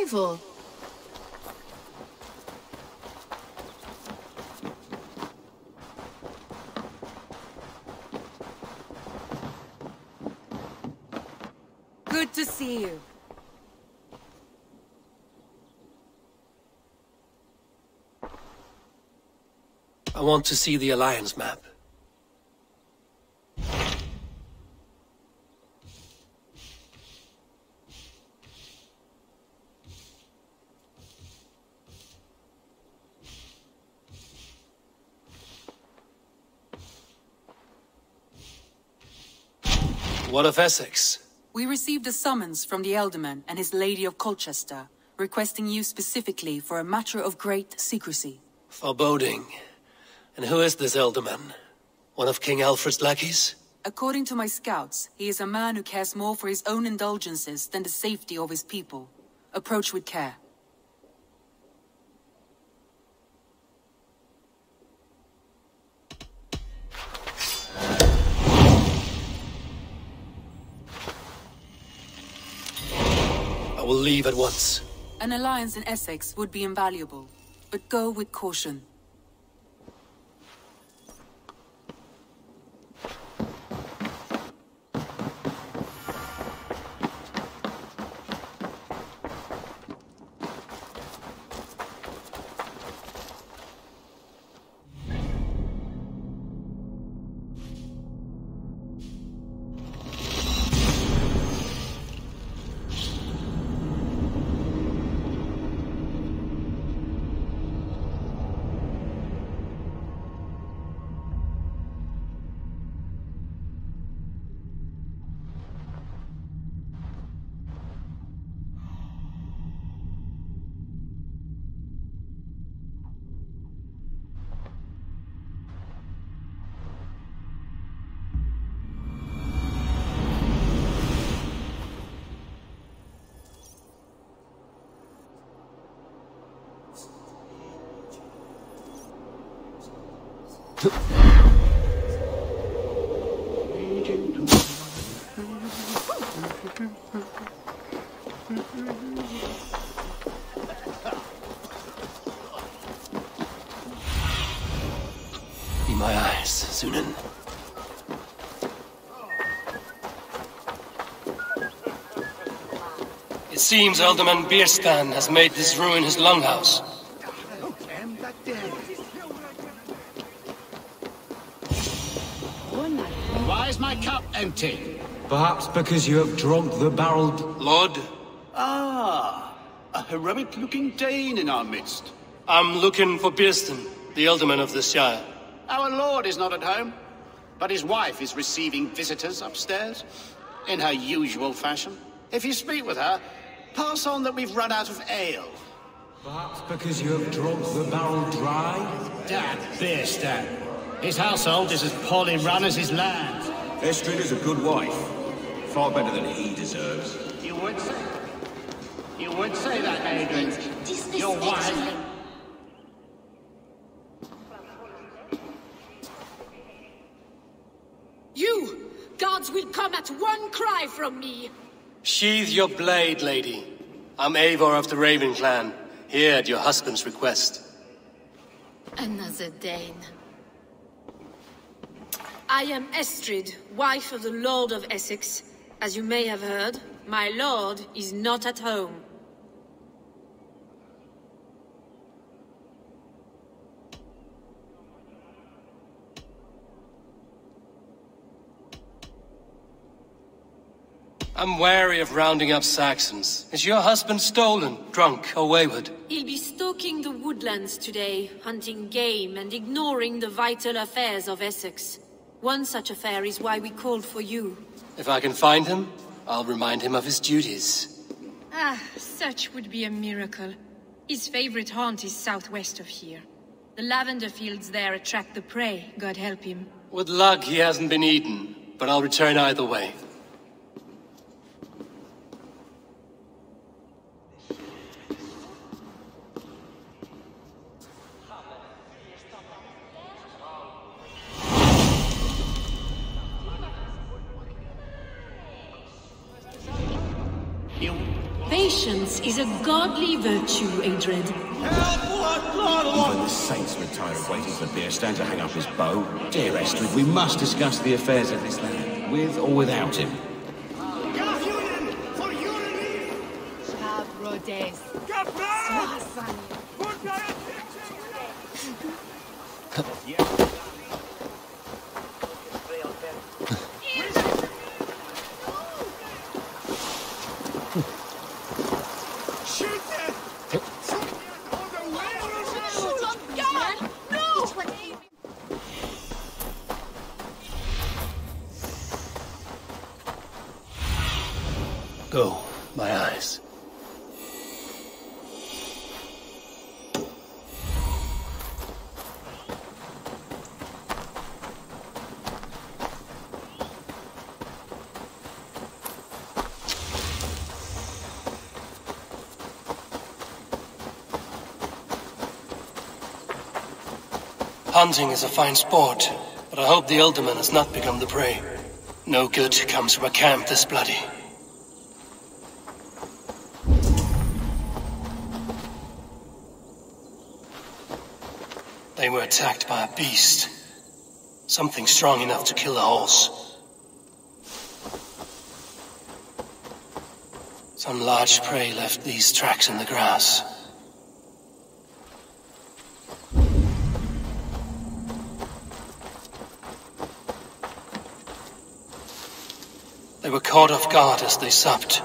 arrival. Good to see you. I want to see the Alliance map. What of Essex? We received a summons from the Elderman and his Lady of Colchester, requesting you specifically for a matter of great secrecy. Foreboding. And who is this Elderman? One of King Alfred's lackeys? According to my scouts, he is a man who cares more for his own indulgences than the safety of his people. Approach with care. I will leave at once. An alliance in Essex would be invaluable, but go with caution. Be my eyes, Sunan. It seems Alderman Bierstan has made this ruin his longhouse. Why is my cup empty? Perhaps because you have drunk the barreled... Lord, Ah, a heroic-looking Dane in our midst. I'm looking for Bierstan, the Alderman of the Shire. Our lord is not at home, but his wife is receiving visitors upstairs, in her usual fashion. If you speak with her, pass on that we've run out of ale. Perhaps because you have drunk the barrel dry? Dad, Bierstan. His household is as poorly run as his land. Estrid is a good wife. Far better than he deserves. You would say... You would say that, Adrian. Your wife... You! Guards will come at one cry from me! Sheathe your blade, lady. I'm Eivor of the Raven Clan, here at your husband's request. Another Dane. I am Estrid, wife of the Lord of Essex. As you may have heard, my lord is not at home. I'm wary of rounding up Saxons. Is your husband stolen, drunk, or wayward? He'll be stalking the woodlands today, hunting game and ignoring the vital affairs of Essex. One such affair is why we called for you. If I can find him, I'll remind him of his duties. Ah, such would be a miracle. His favorite haunt is southwest of here. The lavender fields there attract the prey, God help him. With luck, he hasn't been eaten, but I'll return either way. Patience is a godly virtue, Adred. Even the saints would tire of waiting for Bierstein to hang up his bow. Dear Estrid, we must discuss the affairs of this land, with or without him. Go, my eyes. Hunting is a fine sport, but I hope the Elderman has not become the prey. No good comes from a camp this bloody. They were attacked by a beast. Something strong enough to kill a horse. Some large prey left these tracks in the grass. They were caught off guard as they supped.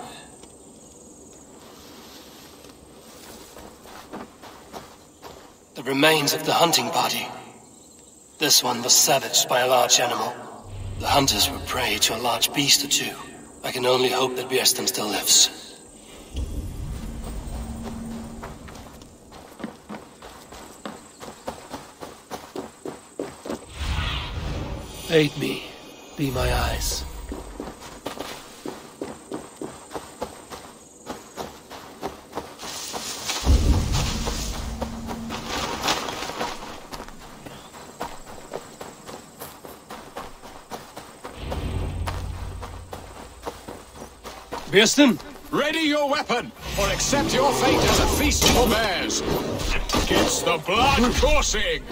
The remains of the hunting party. This one was savaged by a large animal. The hunters were prey to a large beast or two. I can only hope that Bierstein still lives. Aid me. Be my eyes. Bierstein? Ready your weapon, or accept your fate as a feast for bears. Gets the blood coursing!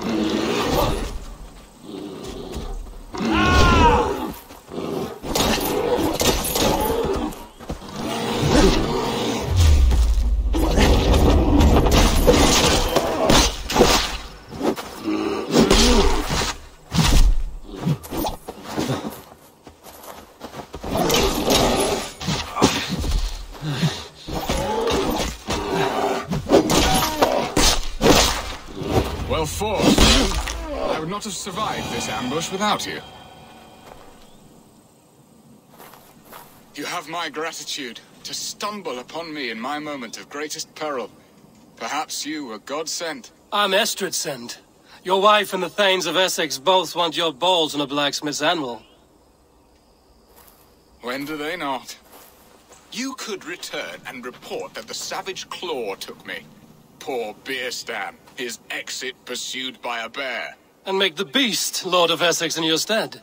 Well fought. I would not have survived this ambush without you. You have my gratitude to stumble upon me in my moment of greatest peril. Perhaps you were God-sent. I'm Estrid sent. Your wife and the Thanes of Essex both want your balls on a blacksmith's anvil. When do they not? You could return and report that the savage Claw took me. Poor Bierstein, his exit pursued by a bear. And make the beast Lord of Essex in your stead.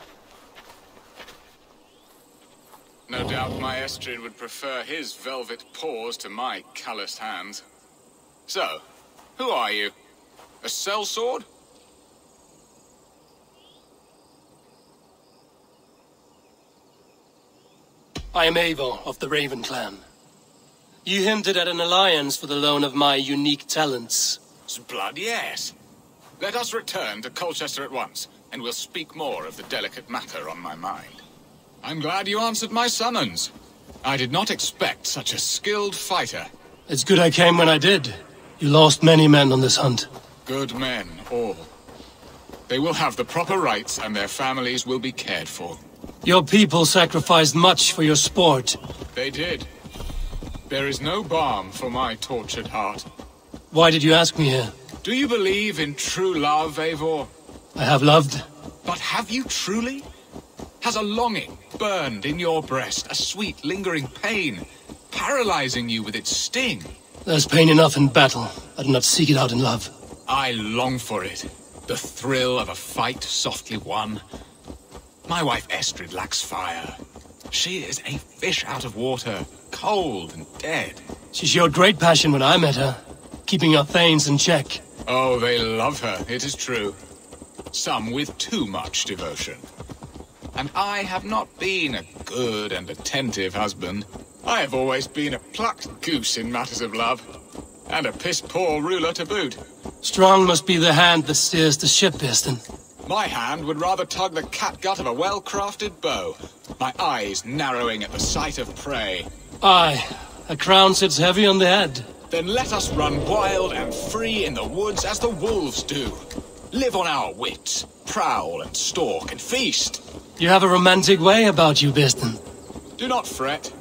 No doubt my Estrid would prefer his velvet paws to my calloused hands. So, who are you? A sellsword? I am Eivor of the Raven Clan. You hinted at an alliance for the loan of my unique talents. Blood, yes. Let us return to Colchester at once, and we'll speak more of the delicate matter on my mind. I'm glad you answered my summons. I did not expect such a skilled fighter. It's good I came when I did. You lost many men on this hunt. Good men, all. They will have the proper rights, and their families will be cared for. Your people sacrificed much for your sport. They did. There is no balm for my tortured heart. Why did you ask me here? Do you believe in true love, Eivor? I have loved. But have you truly? Has a longing burned in your breast, a sweet, lingering pain, paralyzing you with its sting? There's pain enough in battle. I do not seek it out in love. I long for it. The thrill of a fight softly won. My wife Estrid lacks fire. She is a fish out of water, cold and dead. She showed great passion when I met her, keeping our Thanes in check. Oh, they love her, it is true. Some with too much devotion. And I have not been a good and attentive husband. I have always been a plucked goose in matters of love. And a piss-poor ruler to boot. Strong must be the hand that steers the ship, Bearston. My hand would rather tug the catgut of a well-crafted bow. My eyes narrowing at the sight of prey. Aye, a crown sits heavy on the head. Then let us run wild and free in the woods as the wolves do. Live on our wits, prowl and stalk and feast. You have a romantic way about you, Bearston. Do not fret.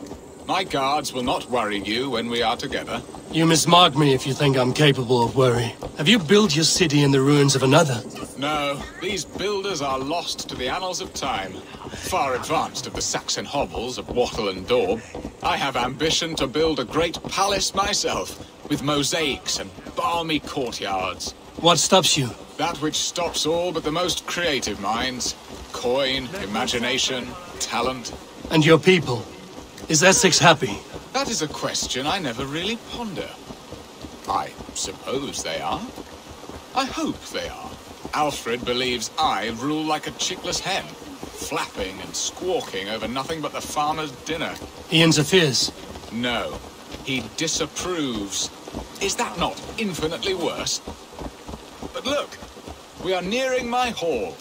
My guards will not worry you when we are together. You mismark me if you think I'm capable of worry. Have you built your city in the ruins of another? No, these builders are lost to the annals of time. Far advanced of the Saxon hovels of Wattle and Daub. I have ambition to build a great palace myself, with mosaics and balmy courtyards. What stops you? That which stops all but the most creative minds. Coin, imagination, talent. And your people? Is Essex happy? That is a question I never really ponder. I suppose they are. I hope they are. Alfred believes I rule like a chickless hen, flapping and squawking over nothing but the farmer's dinner. He interferes? No, he disapproves. Is that not infinitely worse? But look, we are nearing my hall.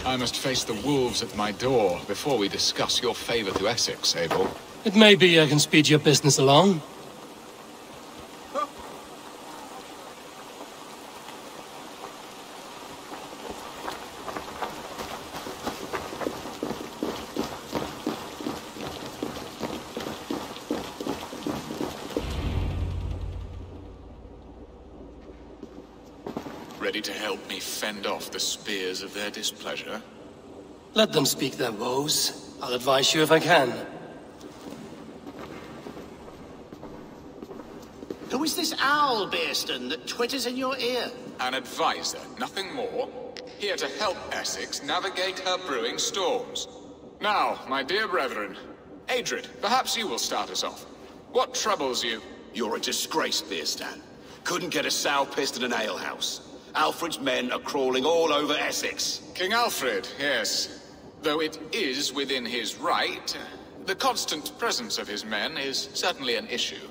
I must face the wolves at my door before we discuss your favor to Essex, Abel. It may be I can speed your business along. Ready to help me fend off the spears of their displeasure? Let them speak their woes. I'll advise you if I can. Who is this owl, Bearston, that twitters in your ear? An advisor, nothing more. Here to help Essex navigate her brewing storms. Now, my dear brethren, Adred, perhaps you will start us off. What troubles you? You're a disgrace, Bearstan. Couldn't get a sow pissed in an alehouse. Alfred's men are crawling all over Essex. King Alfred, yes. Though it is within his right, the constant presence of his men is certainly an issue.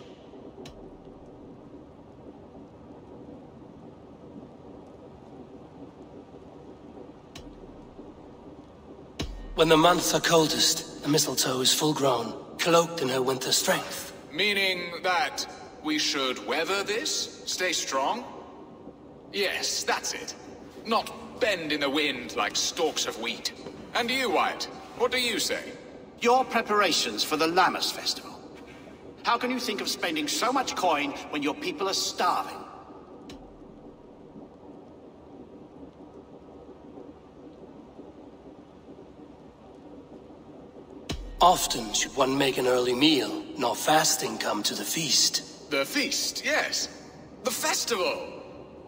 When the months are coldest, the mistletoe is full grown, cloaked in her winter strength. Meaning that we should weather this? Stay strong? Yes, that's it. Not bend in the wind like stalks of wheat. And you, Wyatt, what do you say? Your preparations for the Lammas festival. How can you think of spending so much coin when your people are starving? Often should one make an early meal, nor fasting come to the feast. The feast, yes. The festival!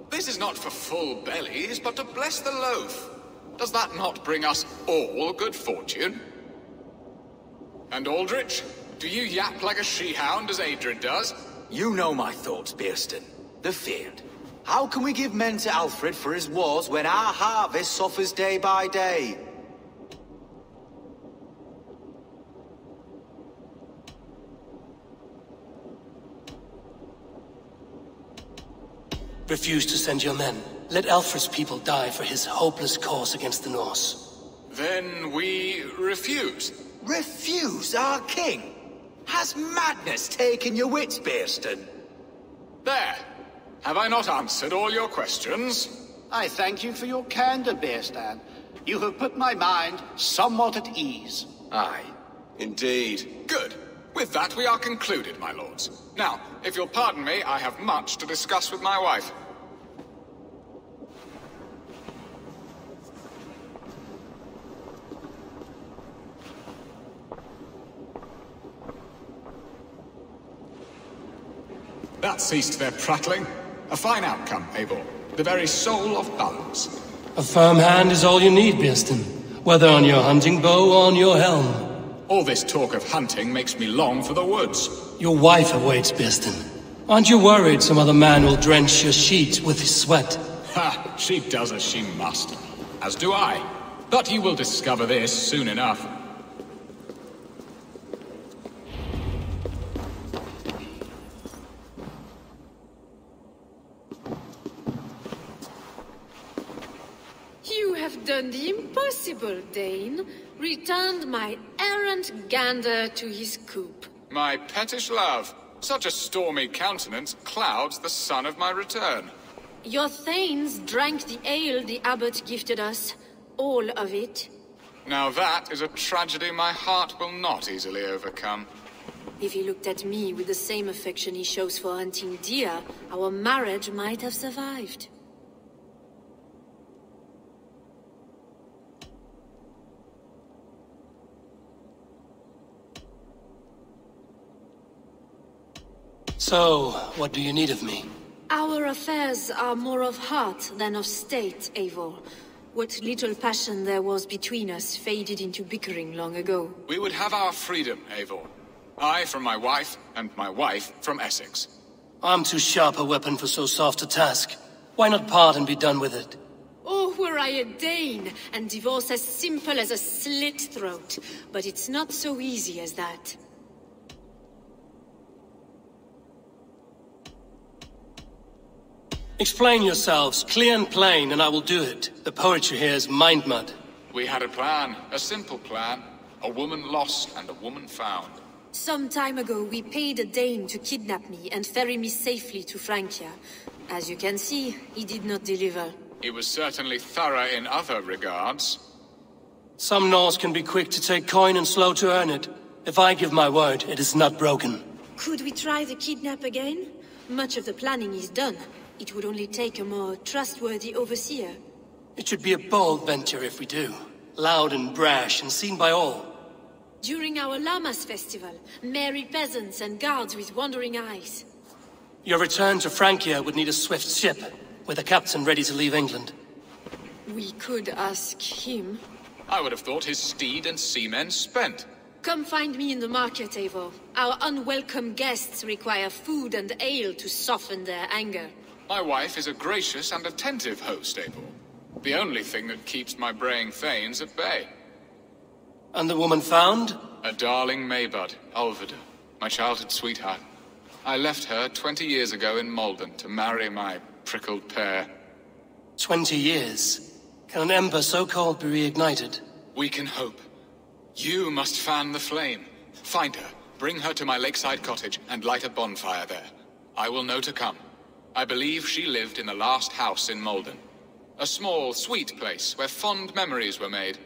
This is not for full bellies, but to bless the loaf. Does that not bring us all good fortune? And Aldrich, do you yap like a she-hound as Adred does? You know my thoughts, Bearston. The feared. How can we give men to Alfred for his wars when our harvest suffers day by day? Refuse to send your men. Let Alfred's people die for his hopeless cause against the Norse. Then we refuse. Refuse our king? Has madness taken your wits, Bearston? There. Have I not answered all your questions? I thank you for your candor, Bearstan. You have put my mind somewhat at ease. Aye. Indeed. Good. With that, we are concluded, my lords. Now, if you'll pardon me, I have much to discuss with my wife. That ceased their prattling. A fine outcome, Abel. The very soul of balance. A firm hand is all you need, Bearston. Whether on your hunting bow or on your helm. All this talk of hunting makes me long for the woods. Your wife awaits, Birston. Aren't you worried some other man will drench your sheets with his sweat? Ha! She does as she must. As do I. But you will discover this soon enough. You have done the impossible, Dane. Returned my errant gander to his coop. My pettish love. Such a stormy countenance clouds the sun of my return. Your thanes drank the ale the abbot gifted us. All of it. Now that is a tragedy my heart will not easily overcome. If he looked at me with the same affection he shows for hunting deer, our marriage might have survived. So, what do you need of me? Our affairs are more of heart than of state, Eivor. What little passion there was between us faded into bickering long ago. We would have our freedom, Eivor. I from my wife, and my wife from Essex. I'm too sharp a weapon for so soft a task. Why not part and be done with it? Oh, were I a Dane, and divorce as simple as a slit throat. But it's not so easy as that. Explain yourselves, clear and plain, and I will do it. The poetry here is mind mud. We had a plan, a simple plan. A woman lost and a woman found. Some time ago, we paid a Dane to kidnap me and ferry me safely to Francia. As you can see, he did not deliver. He was certainly thorough in other regards. Some Norse can be quick to take coin and slow to earn it. If I give my word, it is not broken. Could we try the kidnap again? Much of the planning is done. It would only take a more trustworthy overseer. It should be a bold venture if we do. Loud and brash and seen by all. During our Llamas festival, merry peasants and guards with wandering eyes. Your return to Francia would need a swift ship, with a captain ready to leave England. We could ask him. I would have thought his steed and seamen spent. Come find me in the market, Eivor. Our unwelcome guests require food and ale to soften their anger. My wife is a gracious and attentive host, Eivor. The only thing that keeps my braying thanes at bay. And the woman found? A darling Maybud, Alvida, my childhood sweetheart. I left her 20 years ago in Malden to marry my prickled pear. 20 years? Can an ember so cold be reignited? We can hope. You must fan the flame. Find her, bring her to my lakeside cottage, and light a bonfire there. I will know to come. I believe she lived in the last house in Malden. A small, sweet place where fond memories were made.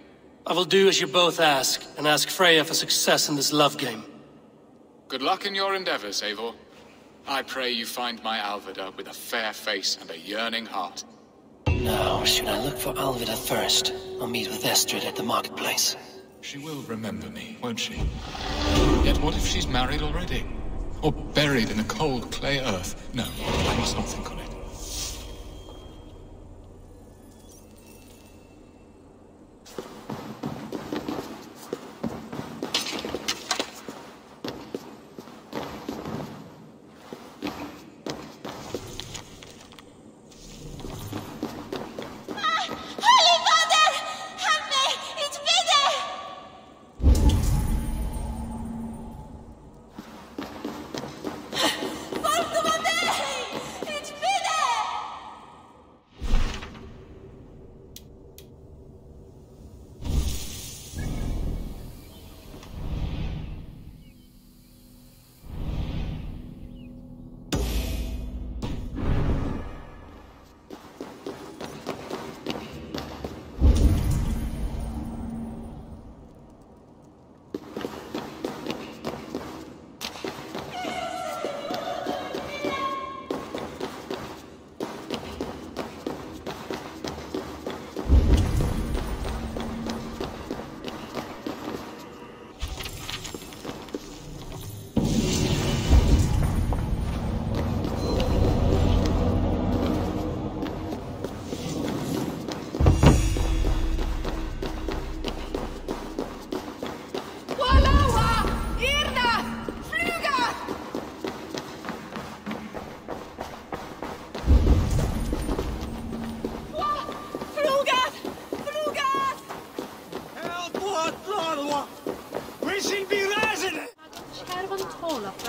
I will do as you both ask, and ask Freya for success in this love game. Good luck in your endeavors, Eivor. I pray you find my Alvida with a fair face and a yearning heart. Now, should I look for Alvida first, or meet with Estrid at the marketplace? She will remember me, won't she? Yet what if she's married already? Or buried in the cold clay earth? No, I must not think on it.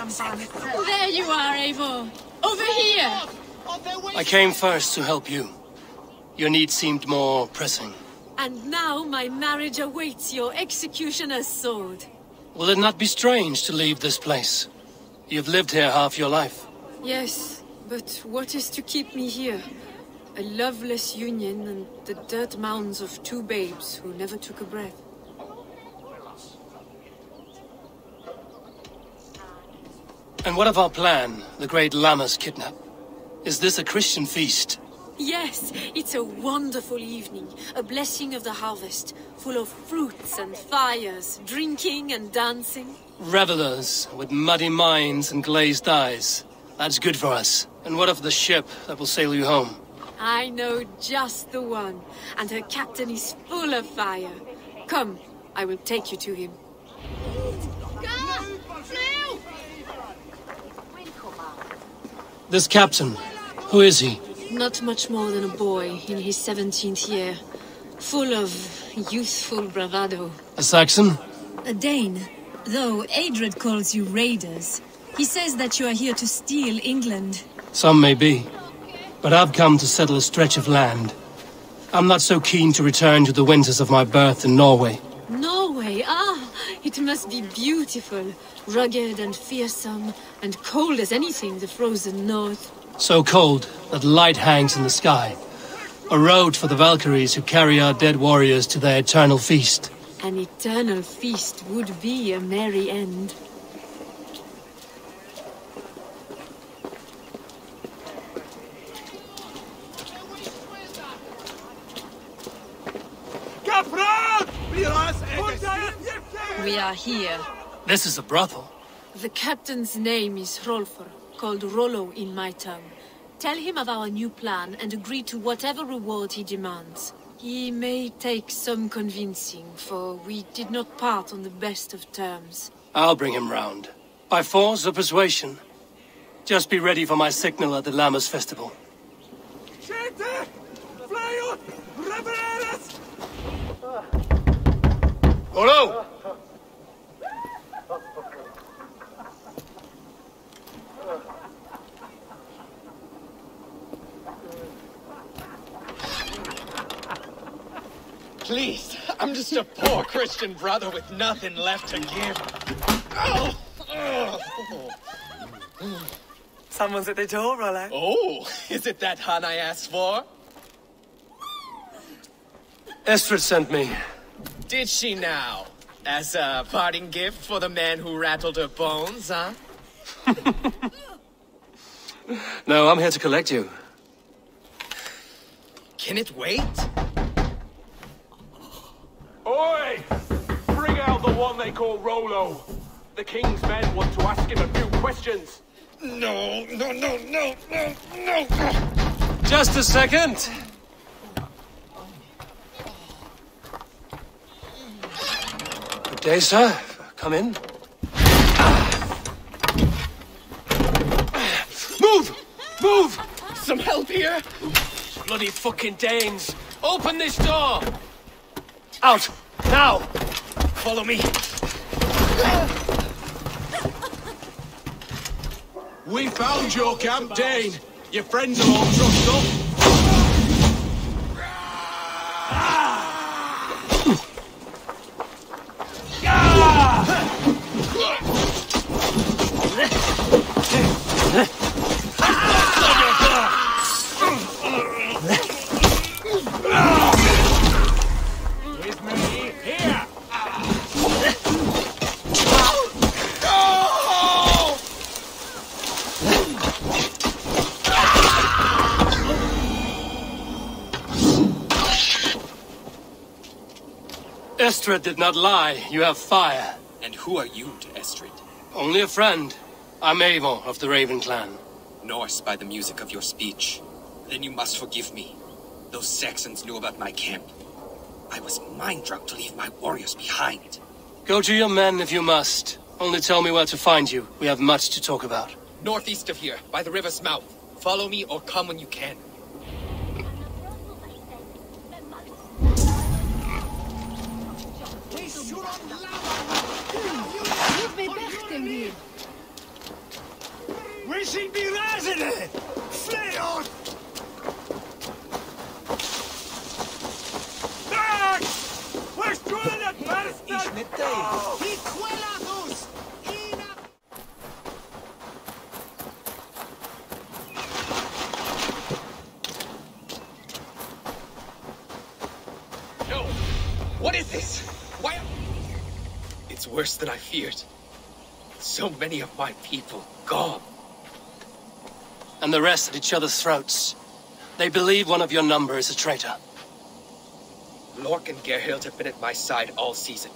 There you are, Eivor. Over here! I came first to help you. Your need seemed more pressing. And now my marriage awaits your executioner's sword. Will it not be strange to leave this place? You've lived here half your life. Yes, but what is to keep me here? A loveless union and the dirt mounds of two babes who never took a breath. And what of our plan, the great Lamma's kidnap? Is this a Christian feast? Yes, it's a wonderful evening, a blessing of the harvest, full of fruits and fires, drinking and dancing. Revelers with muddy minds and glazed eyes. That's good for us. And what of the ship that will sail you home? I know just the one, and her captain is full of fire. Come, I will take you to him. This captain, who is he? Not much more than a boy in his 17th year, full of youthful bravado. A Saxon? A Dane, though Adred calls you raiders. He says that you are here to steal England. Some may be, but I've come to settle a stretch of land. I'm not so keen to return to the winters of my birth in Norway. Norway? Ah, it must be beautiful. Rugged and fearsome, and cold as anything the frozen north. So cold that light hangs in the sky. A road for the Valkyries who carry our dead warriors to their eternal feast. An eternal feast would be a merry end. We are here. This is a brothel. The captain's name is Hrolfr, called Rollo in my tongue. Tell him of our new plan and agree to whatever reward he demands. He may take some convincing, for we did not part on the best of terms. I'll bring him round. By force or persuasion. Just be ready for my signal at the Lammas festival. Rollo! Please, I'm just a poor Christian brother with nothing left to give. Someone's at the door, Rollo. Oh, is it that hun I asked for? Estrid sent me. Did she now? As a parting gift for the man who rattled her bones, huh? No, I'm here to collect you. Can it wait? Oi! Bring out the one they call Rollo. The king's men want to ask him a few questions. No. Just a second. Good day, sir. Come in. Move! Move! Some help here? Bloody fucking Danes! Open this door! Out! Now! Follow me. We found your camp, Dane. Your friends are all trussed up. Estrid did not lie. You have fire. And who are you to Estrid? Only a friend. I'm Eivor of the Raven clan. Norse by the music of your speech. Then you must forgive me. Those Saxons knew about my camp. I was mind-drunk to leave my warriors behind. Go to your men if you must. Only tell me where to find you. We have much to talk about. Northeast of here, by the river's mouth. Follow me or come when you can. No! What is this? Why? It's worse than I feared. So many of my people gone. And the rest at each other's throats. They believe one of your number is a traitor. Lork and Gerhild have been at my side all season.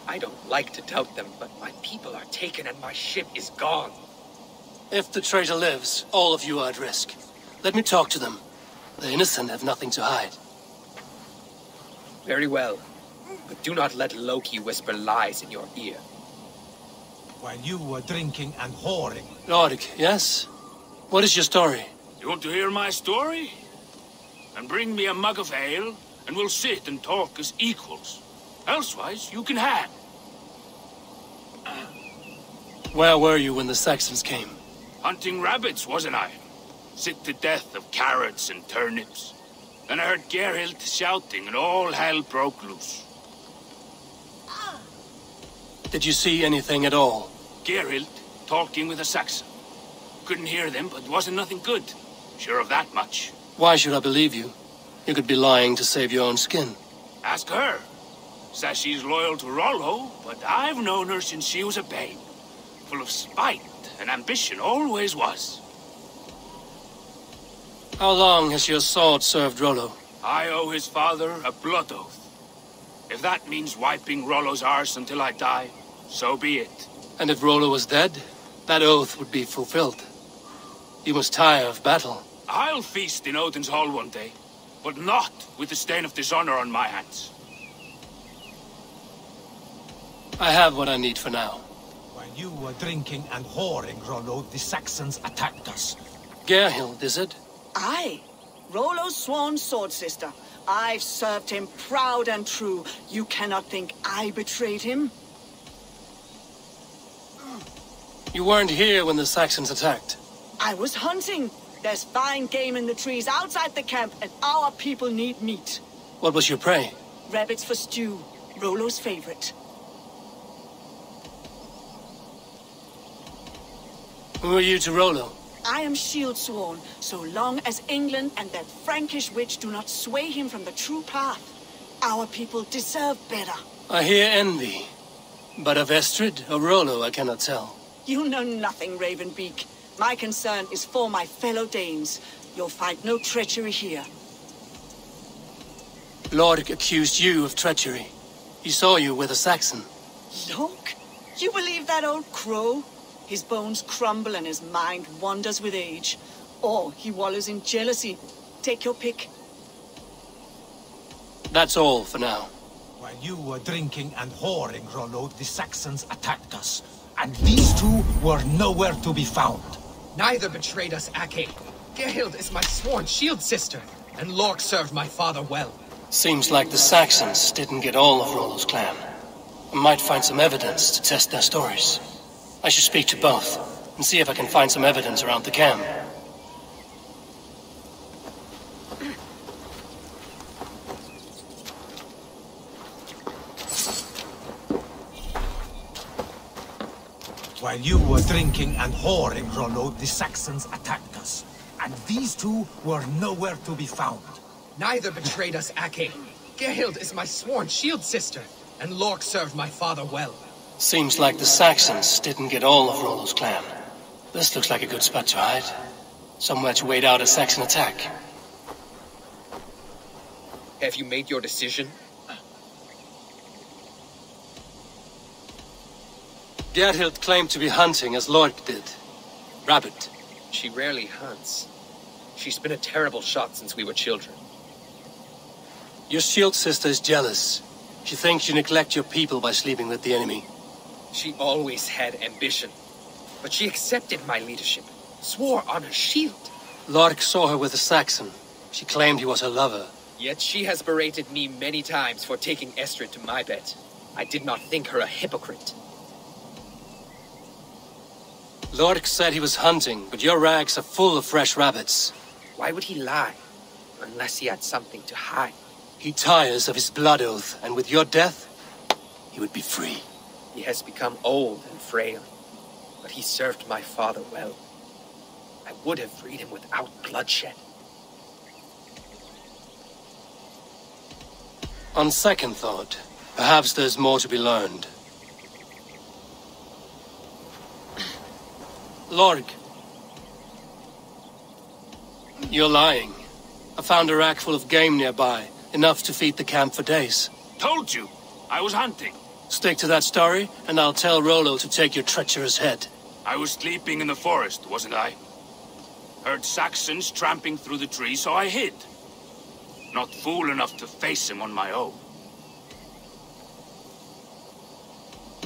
I don't like to doubt them, but my people are taken and my ship is gone. If the traitor lives, all of you are at risk. Let me talk to them. The innocent have nothing to hide. Very well. But do not let Loki whisper lies in your ear. While you were drinking and whoring. Lord, yes? What is your story? You want to hear my story? Then bring me a mug of ale, and we'll sit and talk as equals. Elsewise, you can hang. Where were you when the Saxons came? Hunting rabbits, wasn't I? Sick to death of carrots and turnips. Then I heard Gerhild shouting, and all hell broke loose. Did you see anything at all? Gerhild talking with a Saxon. Couldn't hear them, but wasn't nothing good. Sure of that much. Why should I believe you? You could be lying to save your own skin. Ask her. Says she's loyal to Rollo, but I've known her since she was a babe. Full of spite and ambition, always was. How long has your sword served Rollo? I owe his father a blood oath. If that means wiping Rollo's arse until I die, so be it. And if Rollo was dead, that oath would be fulfilled. You must tire of battle. I'll feast in Odin's hall one day, but not with the stain of dishonor on my hands. I have what I need for now. While you were drinking and whoring, Rollo, the Saxons attacked us. Gerhild, is it? Aye. Rollo's sworn sword sister. I've served him proud and true. You cannot think I betrayed him? You weren't here when the Saxons attacked. I was hunting. There's fine game in the trees outside the camp, and our people need meat. What was your prey? Rabbits for stew. Rollo's favorite. Who are you to Rollo? I am shield sworn, so long as England and that Frankish witch do not sway him from the true path. Our people deserve better. I hear envy. But of Estrid or Rollo, I cannot tell. You know nothing, Ravenbeak. My concern is for my fellow Danes. You'll find no treachery here. Lork accused you of treachery. He saw you with a Saxon. Look, you believe that old crow? His bones crumble and his mind wanders with age. Or he wallows in jealousy. Take your pick. That's all for now. While you were drinking and whoring, Rollo, the Saxons attacked us. And these two were nowhere to be found. Neither betrayed us, Ake. Gerhild is my sworn shield sister, and Lork served my father well. Seems like the Saxons didn't get all of Rollo's clan. I might find some evidence to test their stories. I should speak to both, and see if I can find some evidence around the camp. While you were drinking and whoring, Rollo, the Saxons attacked us. And these two were nowhere to be found. Neither betrayed us, Ake. Gerhild is my sworn shield sister, and Lork served my father well. Seems like the Saxons didn't get all of Rollo's clan. This looks like a good spot to hide. Somewhere to wait out a Saxon attack. Have you made your decision? Gerhild claimed to be hunting as Lork did. Rabbit. She rarely hunts. She's been a terrible shot since we were children. Your shield sister is jealous. She thinks you neglect your people by sleeping with the enemy. She always had ambition. But she accepted my leadership. Swore on her shield. Lork saw her with a Saxon. She claimed he was her lover. Yet she has berated me many times for taking Estrid to my bed. I did not think her a hypocrite. Lork said he was hunting, but your rags are full of fresh rabbits. Why would he lie? Unless he had something to hide. He tires of his blood oath, and with your death, he would be free. He has become old and frail, but he served my father well. I would have freed him without bloodshed. On second thought, perhaps there's more to be learned. Lorg. You're lying. I found a rack full of game nearby, enough to feed the camp for days. Told you, I was hunting. Stick to that story, and I'll tell Rollo to take your treacherous head. I was sleeping in the forest, wasn't I? Heard Saxons tramping through the trees, so I hid. Not fool enough to face him on my own.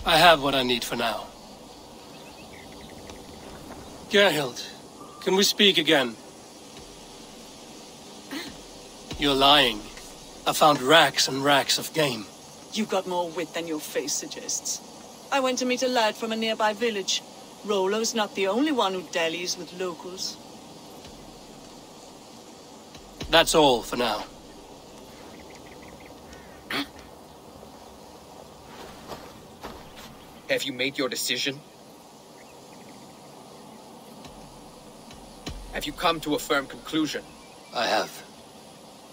I have what I need for now. Gerhild, can we speak again? You're lying. I found racks and racks of game. You've got more wit than your face suggests. I went to meet a lad from a nearby village. Rollo's not the only one who dallies with locals. That's all for now. Have you made your decision? Have you come to a firm conclusion? I have.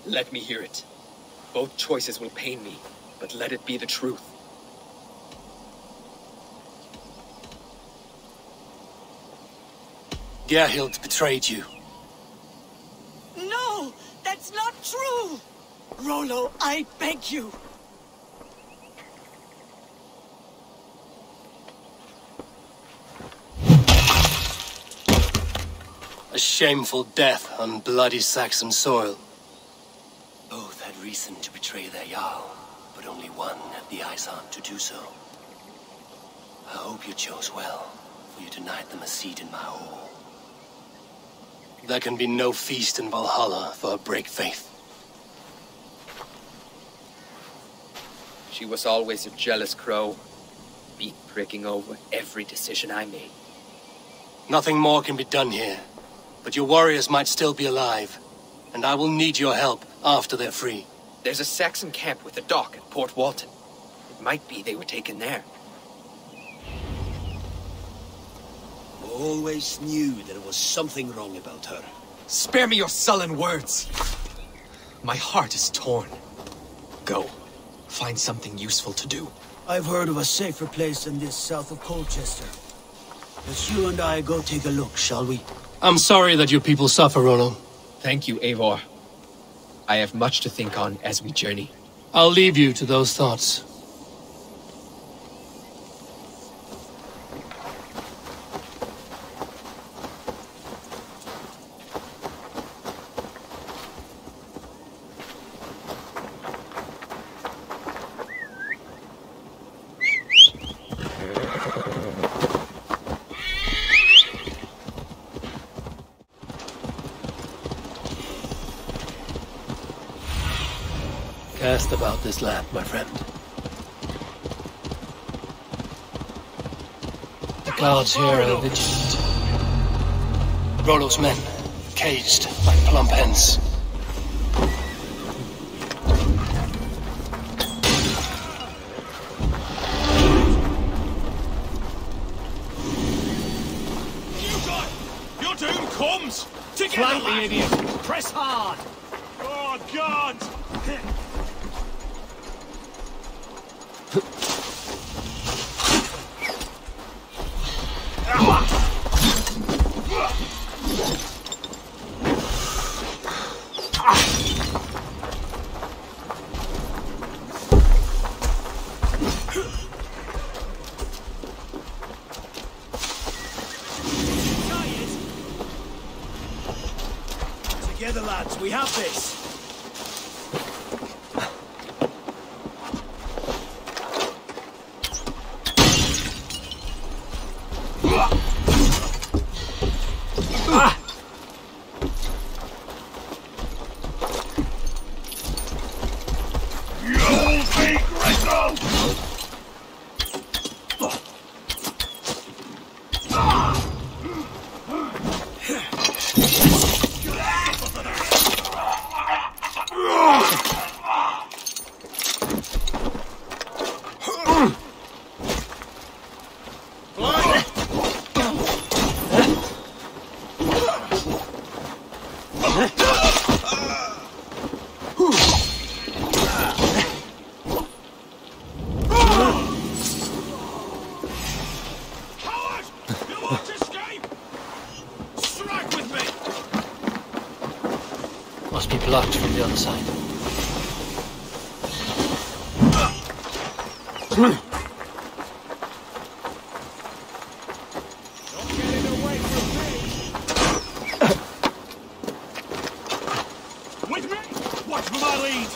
Let me hear it. Both choices will pain me, but let it be the truth. Gerhild betrayed you. No! That's not true! Rollo, I beg you! A shameful death on bloody Saxon soil. Both had reason to betray their Jarl, but only one had the Aesir to do so. I hope you chose well, for you denied them a seat in my hall. There can be no feast in Valhalla for a break faith. She was always a jealous crow, beak pricking over every decision I made. Nothing more can be done here, but your warriors might still be alive, and I will need your help after they're free. There's a Saxon camp with a dock at Port Walton. It might be they were taken there. Always knew there was something wrong about her. Spare me your sullen words. My heart is torn. Go. Find something useful to do. I've heard of a safer place than this south of Colchester. Let's you and I go take a look, shall we? I'm sorry that your people suffer, Rollo. Thank you, Eivor. I have much to think on as we journey. I'll leave you to those thoughts. Cast about this land, my friend. The guards here are vigilant. Rollo's men, caged like plump hens. Your doom comes! Together, Flank the lad. idiot! Press hard! Oh, God! Together, lads, we have this. blocked from the other side. With me! Watch for my lead!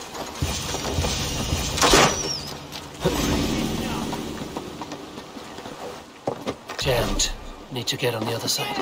Jammed. Need to get on the other side.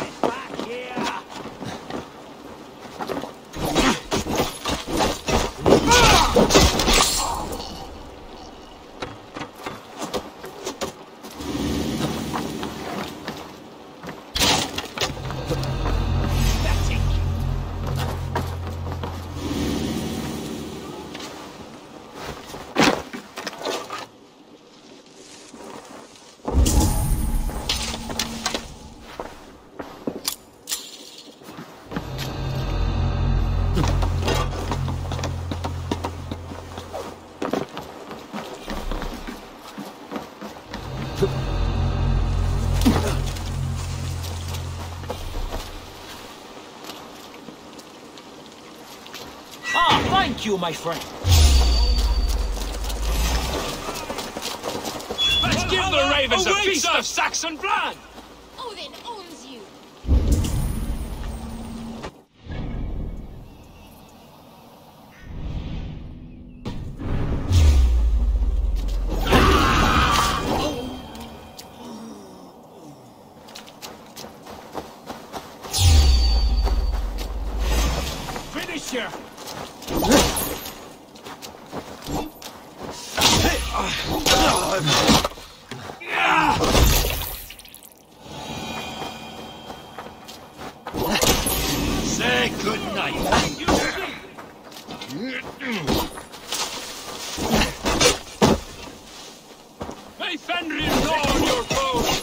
Thank you, my friend. Let's give the Ravens a feast of Saxon blood! Odin owns you. Finish here! Say good night. May Fenrir gnaw on your bones!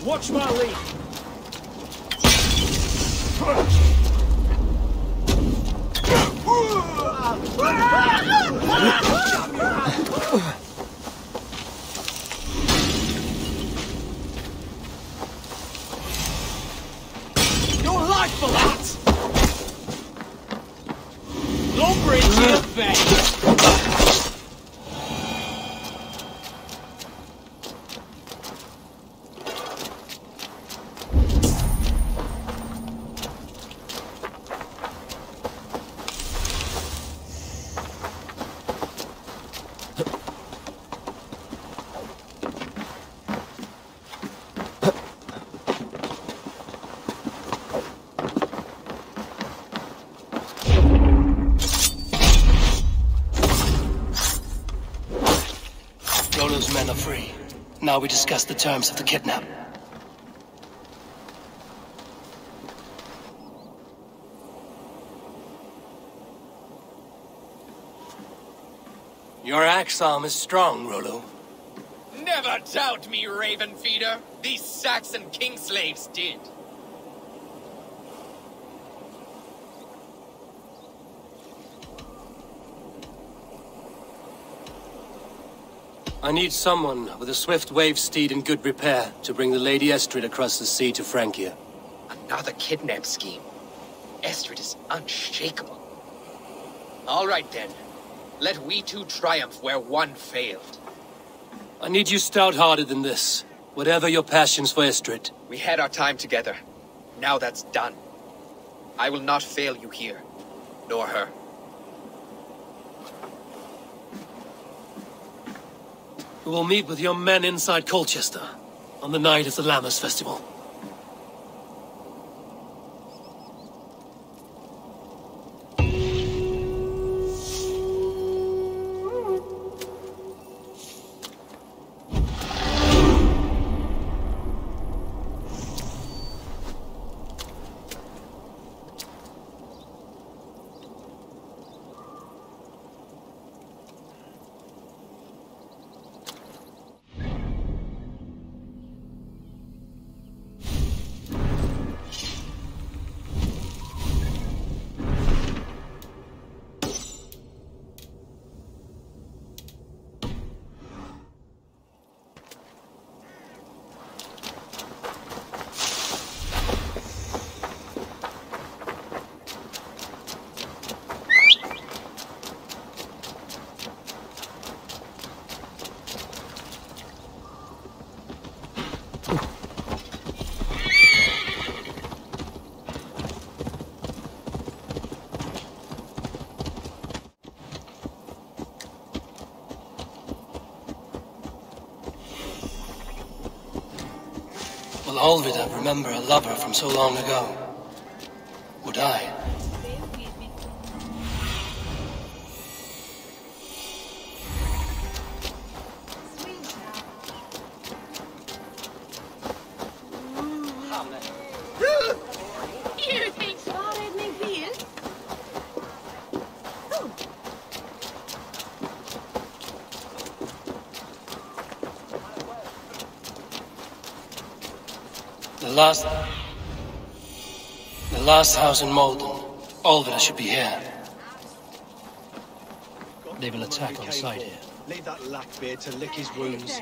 Watch my lead! Your life for that! Don't break your face! Rollo's men are free. Now we discuss the terms of the kidnap. Your axe arm is strong, Rollo. Never doubt me, Raven Feeder. These Saxon king slaves did. I need someone with a swift wave steed in good repair to bring the Lady Estrid across the sea to Francia. Another kidnap scheme. Estrid is unshakable. All right then. Let we two triumph where one failed. I need you stout-hearted than this, whatever your passions for Estrid. We had our time together. Now that's done. I will not fail you here, nor her. We will meet with your men inside Colchester on the night of the Lammas Festival. Will Olvida remember a lover from so long ago? Would I? You think Svared me beer? The last house in Malden. Olvida should be here. They will attack on sight here. Leave that lackbeard to lick his wounds.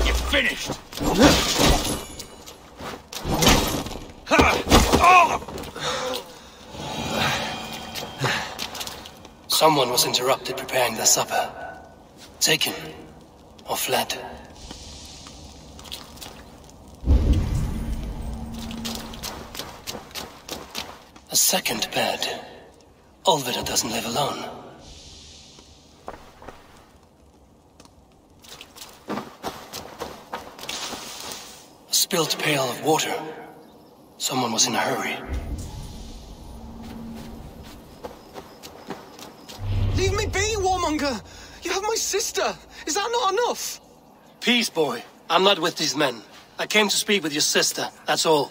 You're finished! Someone was interrupted preparing their supper. Taken or fled. A second bed. Olvida doesn't live alone. A spilled pail of water. Someone was in a hurry. Leave me be, warmonger! You have my sister! Is that not enough? Peace, boy. I'm not with these men. I came to speak with your sister, that's all.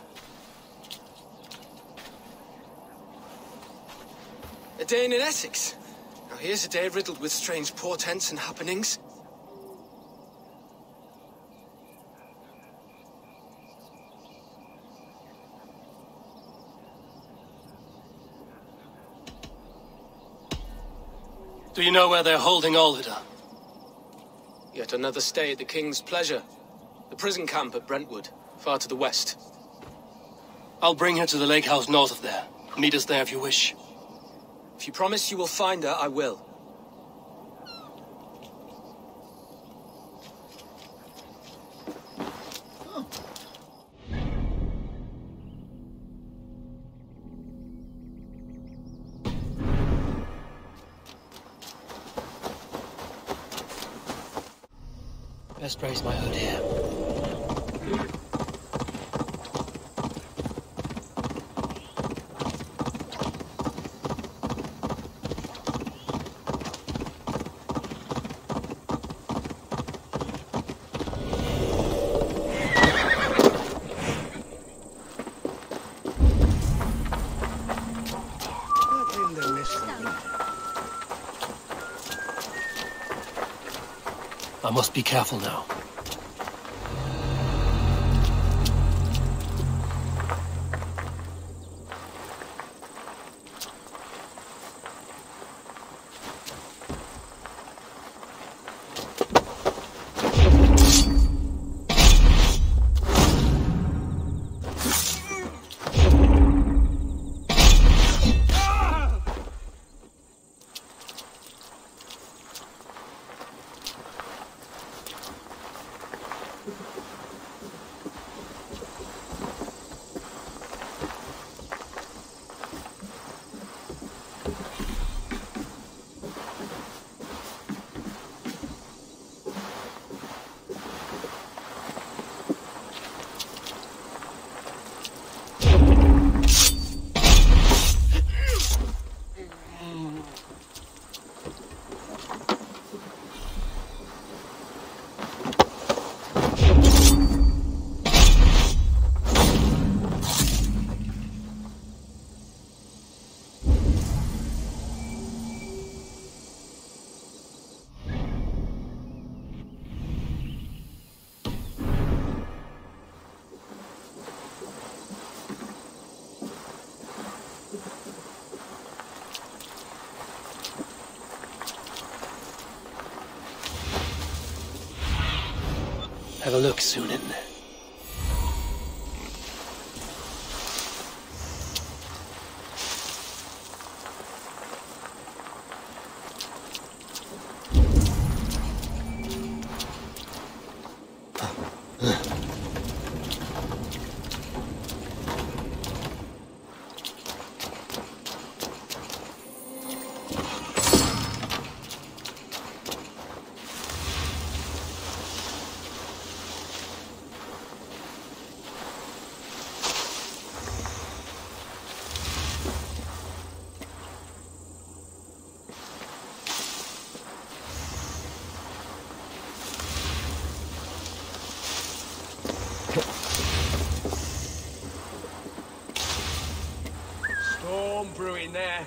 A day in Essex. Now here's a day riddled with strange portents and happenings. Do you know where they're holding Olvida? Yet another stay at the King's pleasure. The prison camp at Brentwood, far to the west. I'll bring her to the lake house north of there. Meet us there if you wish. If you promise you will find her, I will. Best raise my hood here. I must be careful now. Have a look, Sunan. brewing there.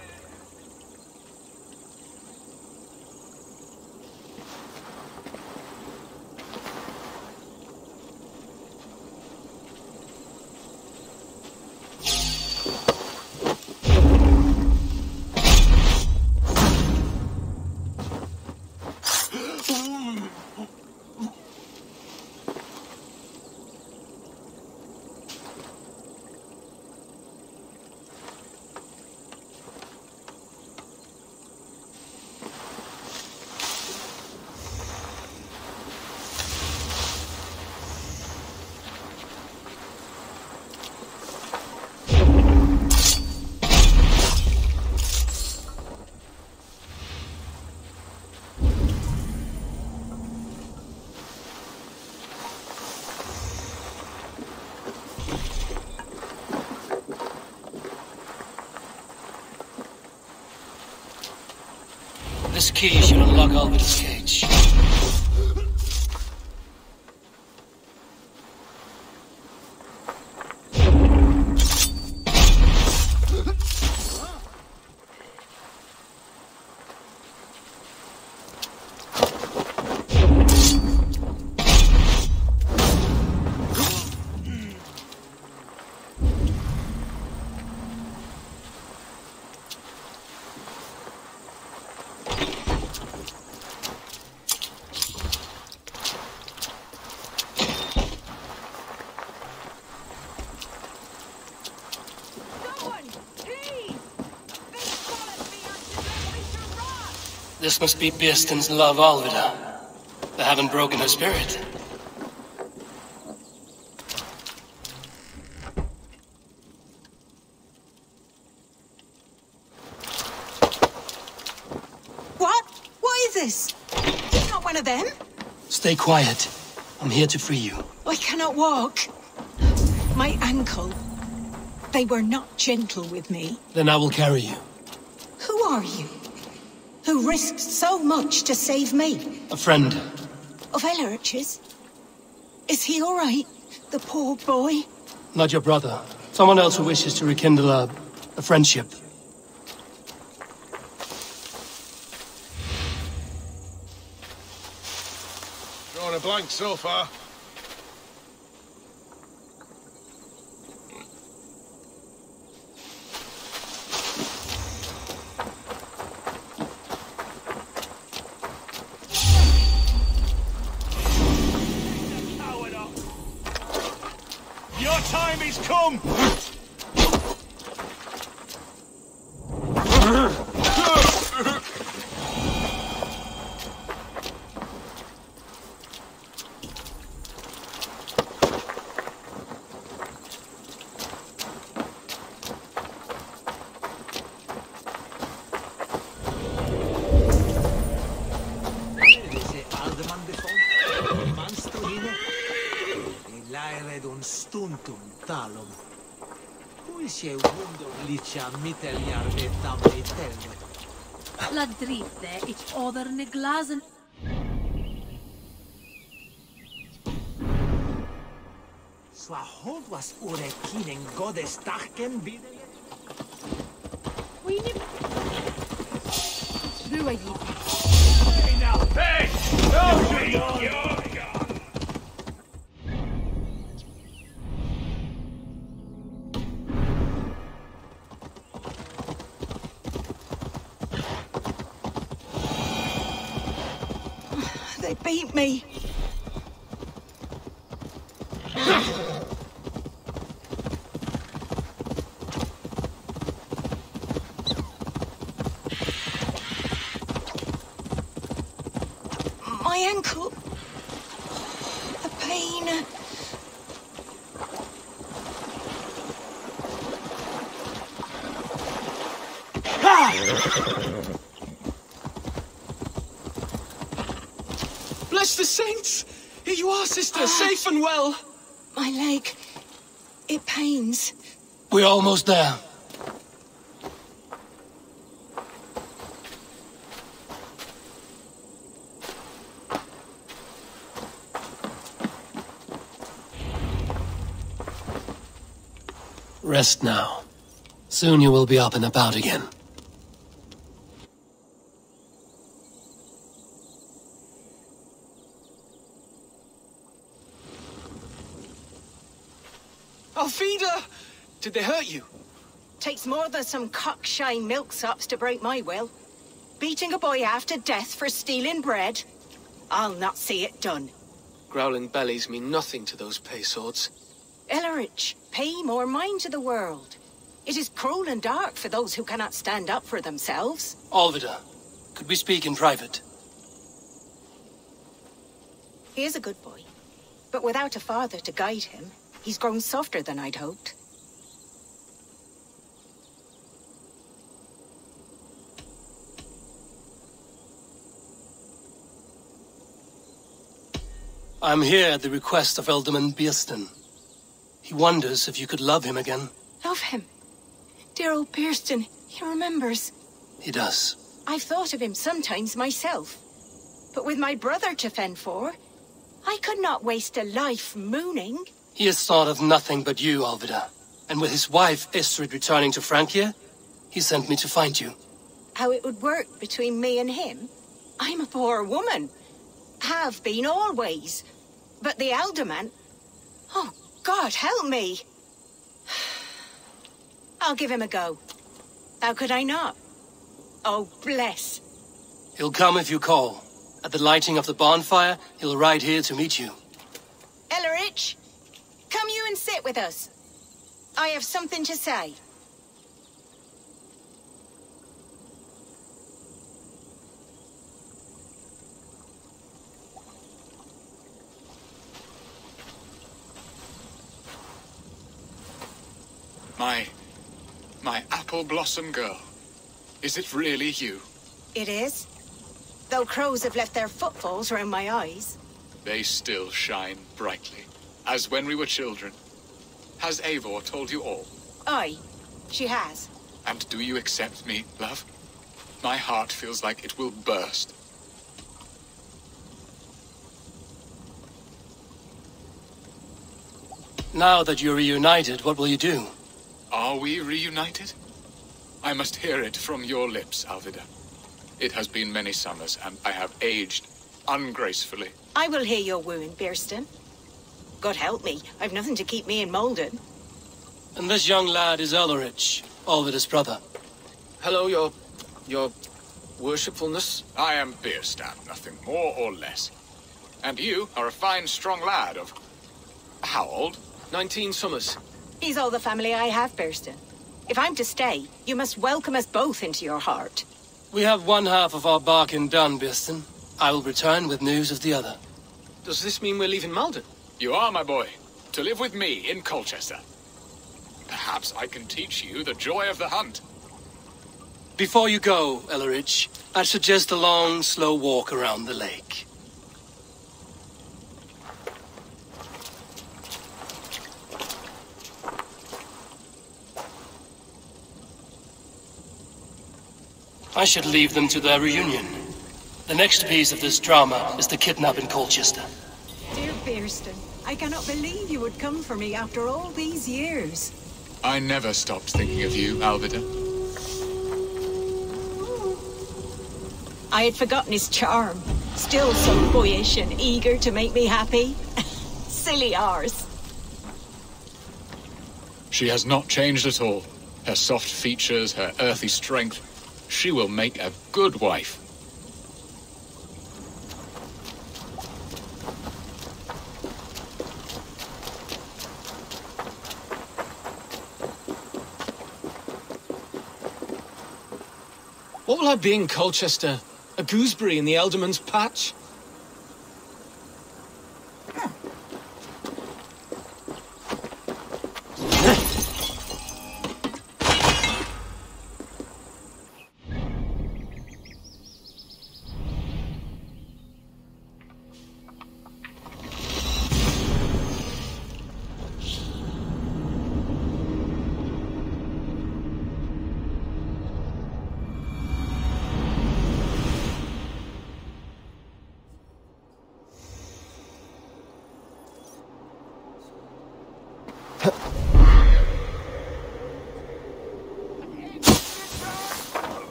This key should unlock Alvida's cage. This must be Bearston's love, Alvida. They haven't broken her spirit. What? What is this? He's not one of them. Stay quiet. I'm here to free you. I cannot walk. My ankle. They were not gentle with me. Then I will carry you. Who are you? Who risked so much to save me? A friend. Of Ellerch's? Is he all right? The poor boy? Not your brother. Someone else who wishes to rekindle a friendship. Drawing a blank so far. Your time is come! Stuntum talum. Cui si wundor licia miteliarde damne terre. La dritte, ich oder ne glazen. Swa hold was ure kinen godes tachen bidele. Queenie. Brua yi. Hey now, hey! No, They beat me. My ankle. The pain. Bless the saints! Here you are, sister, safe and well. My leg. It pains. We're almost there. Rest now. Soon you will be up and about again. Alfida! Did they hurt you? Takes more than some cockshy milksops to break my will. Beating a boy half to death for stealing bread? I'll not see it done. Growling bellies mean nothing to those pay swords. Ellerich, pay more mind to the world. It is cruel and dark for those who cannot stand up for themselves. Alvida, could we speak in private? He is a good boy, but without a father to guide him, he's grown softer than I'd hoped. I'm here at the request of Alderman Bearston. He wonders if you could love him again. Love him? Dear old Bearston, he remembers. He does. I've thought of him sometimes myself. But with my brother to fend for, I could not waste a life mooning. He has thought of nothing but you, Alvida. And with his wife, Estrid, returning to Francia, he sent me to find you. How it would work between me and him? I'm a poor woman. Have been always. But the Alderman... Oh, God, help me! I'll give him a go. How could I not? Oh, bless. He'll come if you call. At the lighting of the bonfire, he'll ride here to meet you. Ellerich, come you and sit with us. I have something to say. My apple blossom girl. Is it really you? It is. Though crows have left their footfalls around my eyes. They still shine brightly, as when we were children. Has Eivor told you all? Aye, she has. And do you accept me, love? My heart feels like it will burst. Now that you're reunited, what will you do? Are we reunited? I must hear it from your lips, Alvida. It has been many summers, and I have aged ungracefully. I will hear your wound, Bearston. God help me, I've nothing to keep me in Malden. And this young lad is Ellerich, Alvida's brother. Hello, your worshipfulness. I am Bearstan, nothing more or less. And you are a fine, strong lad of... how old? 19 summers. He's all the family I have, Bearston. If I'm to stay, you must welcome us both into your heart. We have one half of our bargain done, Bearston. I will return with news of the other. Does this mean we're leaving Malden? You are, my boy. To live with me in Colchester. Perhaps I can teach you the joy of the hunt. Before you go, Ellerich, I'd suggest a long, slow walk around the lake. I should leave them to their reunion. The next piece of this drama is the kidnap in Colchester. Dear Bearston, I cannot believe you would come for me after all these years. I never stopped thinking of you, Alvida. I had forgotten his charm. Still so boyish and eager to make me happy. Silly ours. She has not changed at all. Her soft features, her earthy strength. She will make a good wife. What will I be in Colchester? A gooseberry in the Alderman's patch?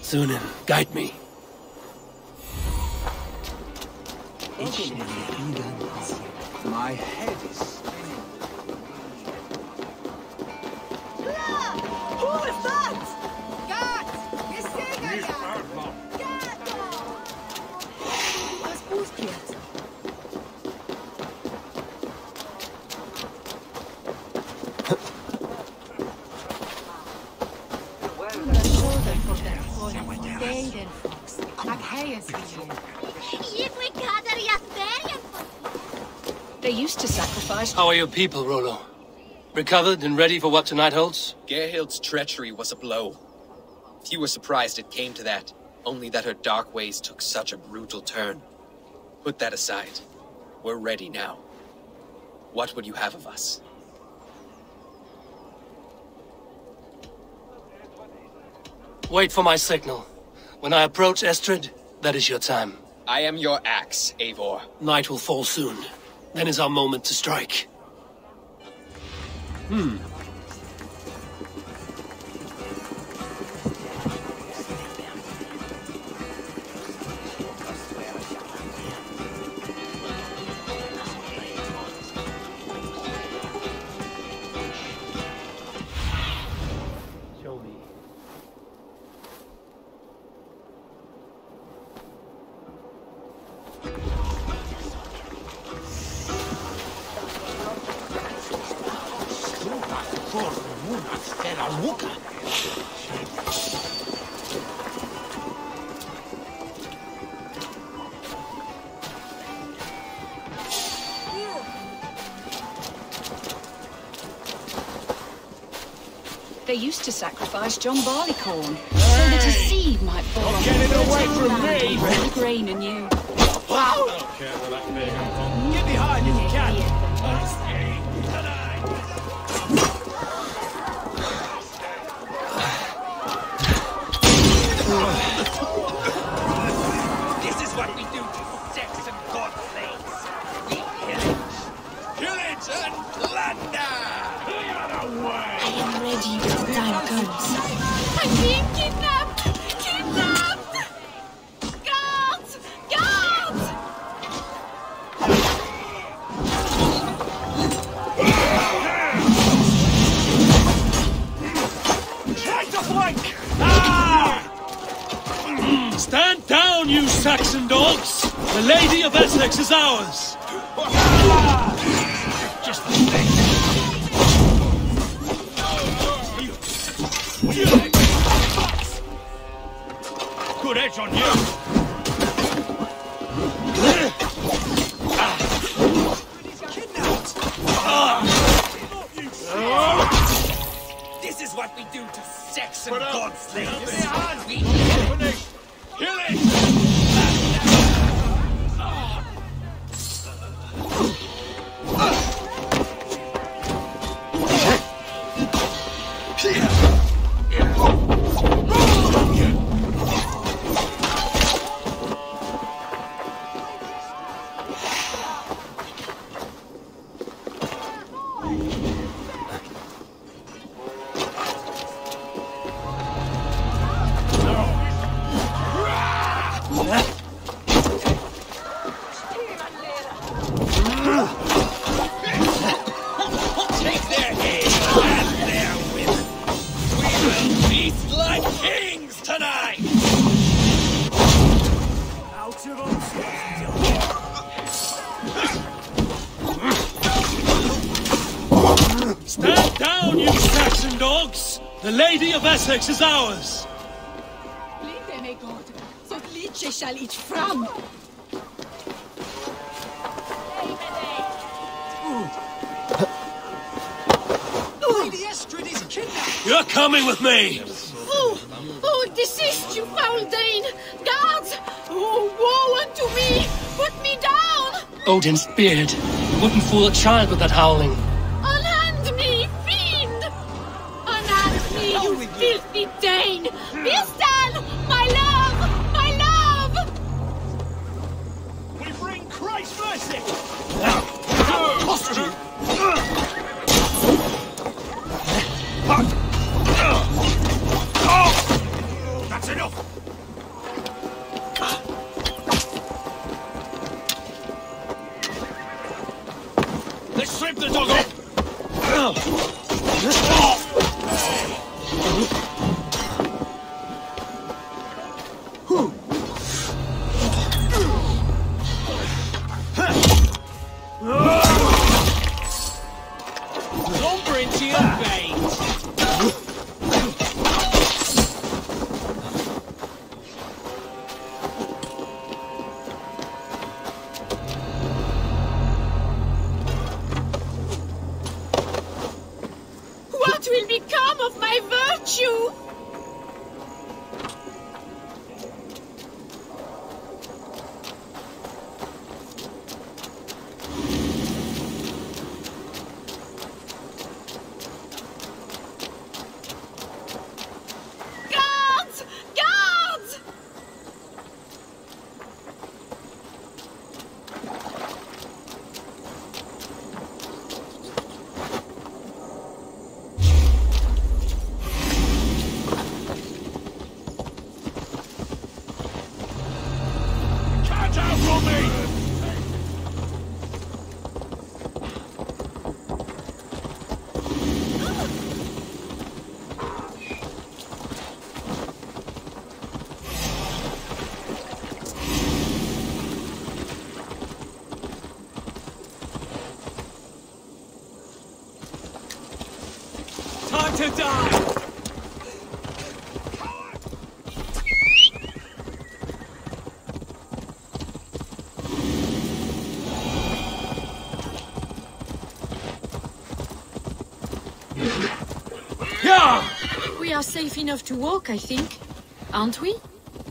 Sunan, guide me. My head is spinning. Who is that? Gats! Je säger jag! Gato! Was buskiert? They used to sacrifice. How are your people, Rollo? Recovered and ready for what tonight holds? Gerhild's treachery was a blow. Few were surprised it came to that, only that her dark ways took such a brutal turn. Put that aside. We're ready now. What would you have of us? Wait for my signal. When I approach Estrid, that is your time. I am your axe, Eivor. Night will fall soon. Then is our moment to strike. They used to sacrifice John Barleycorn so that his seed might fall on Get it the away fertile from land me! where the grain anew. I don't care where that big I'm from. Get behind if you can! This is what we do to Saxon godblades. We pillage and plunder! I am ready when the time comes. I'm being kidnapped! Kidnapped! Guards! Guards! Try to flank! Stand down, you Saxon dogs! The Lady of Essex is ours! Just good edge on you! This is what we do to Saxon godblades. We Kill it! take their heads and their women. We will feast like kings tonight! Out of Stand down, you Saxon dogs! The Lady of Essex is ours! Lead mig, God, så att Liche shall eat fram. Lady Estrid is kidnapped! You're coming with me! Oh, desist, you foul Dane! Guards! Oh, woe unto me! Put me down! Odin's beard. Wouldn't fool a child with that howling. Unhand me, fiend! Unhand me, you filthy Dane! Birsten! My love! My love! We bring Christ mercy! Cost you! That's enough! Let's strip the dog off! Lumber into your veins! What will become of my virtue? Guards! Guards! Catch out from me! Time to die! We are safe enough to walk, I think. Aren't we?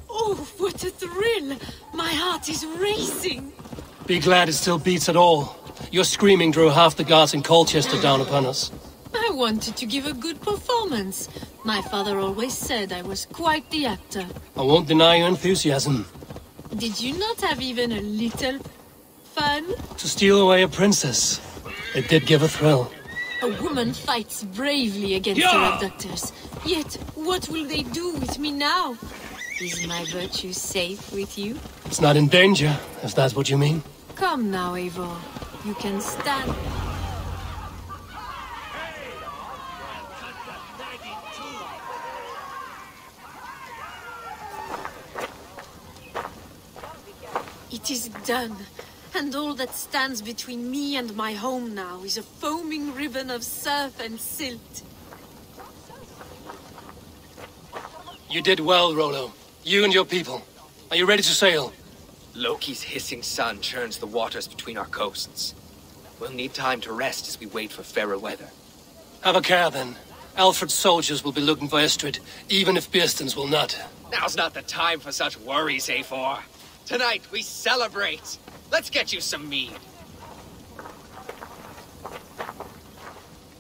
Oh, what a thrill! My heart is racing! Be glad it still beats at all. Your screaming drew half the guards in Colchester down upon us. I wanted to give a good performance. My father always said I was quite the actor. I won't deny your enthusiasm. Did you not have even a little fun? To steal away a princess, it did give a thrill. A woman fights bravely against her abductors. Yet, what will they do with me now? Is my virtue safe with you? It's not in danger, if that's what you mean. Come now, Eivor. You can stand. It is done. And all that stands between me and my home now is a foaming ribbon of surf and silt. You did well, Rollo. You and your people. Are you ready to sail? Loki's hissing sun churns the waters between our coasts. We'll need time to rest as we wait for fairer weather. Have a care, then. Alfred's soldiers will be looking for Estrid, even if Bearstons will not. Now's not the time for such worries, Eivor. Tonight, we celebrate. Let's get you some mead.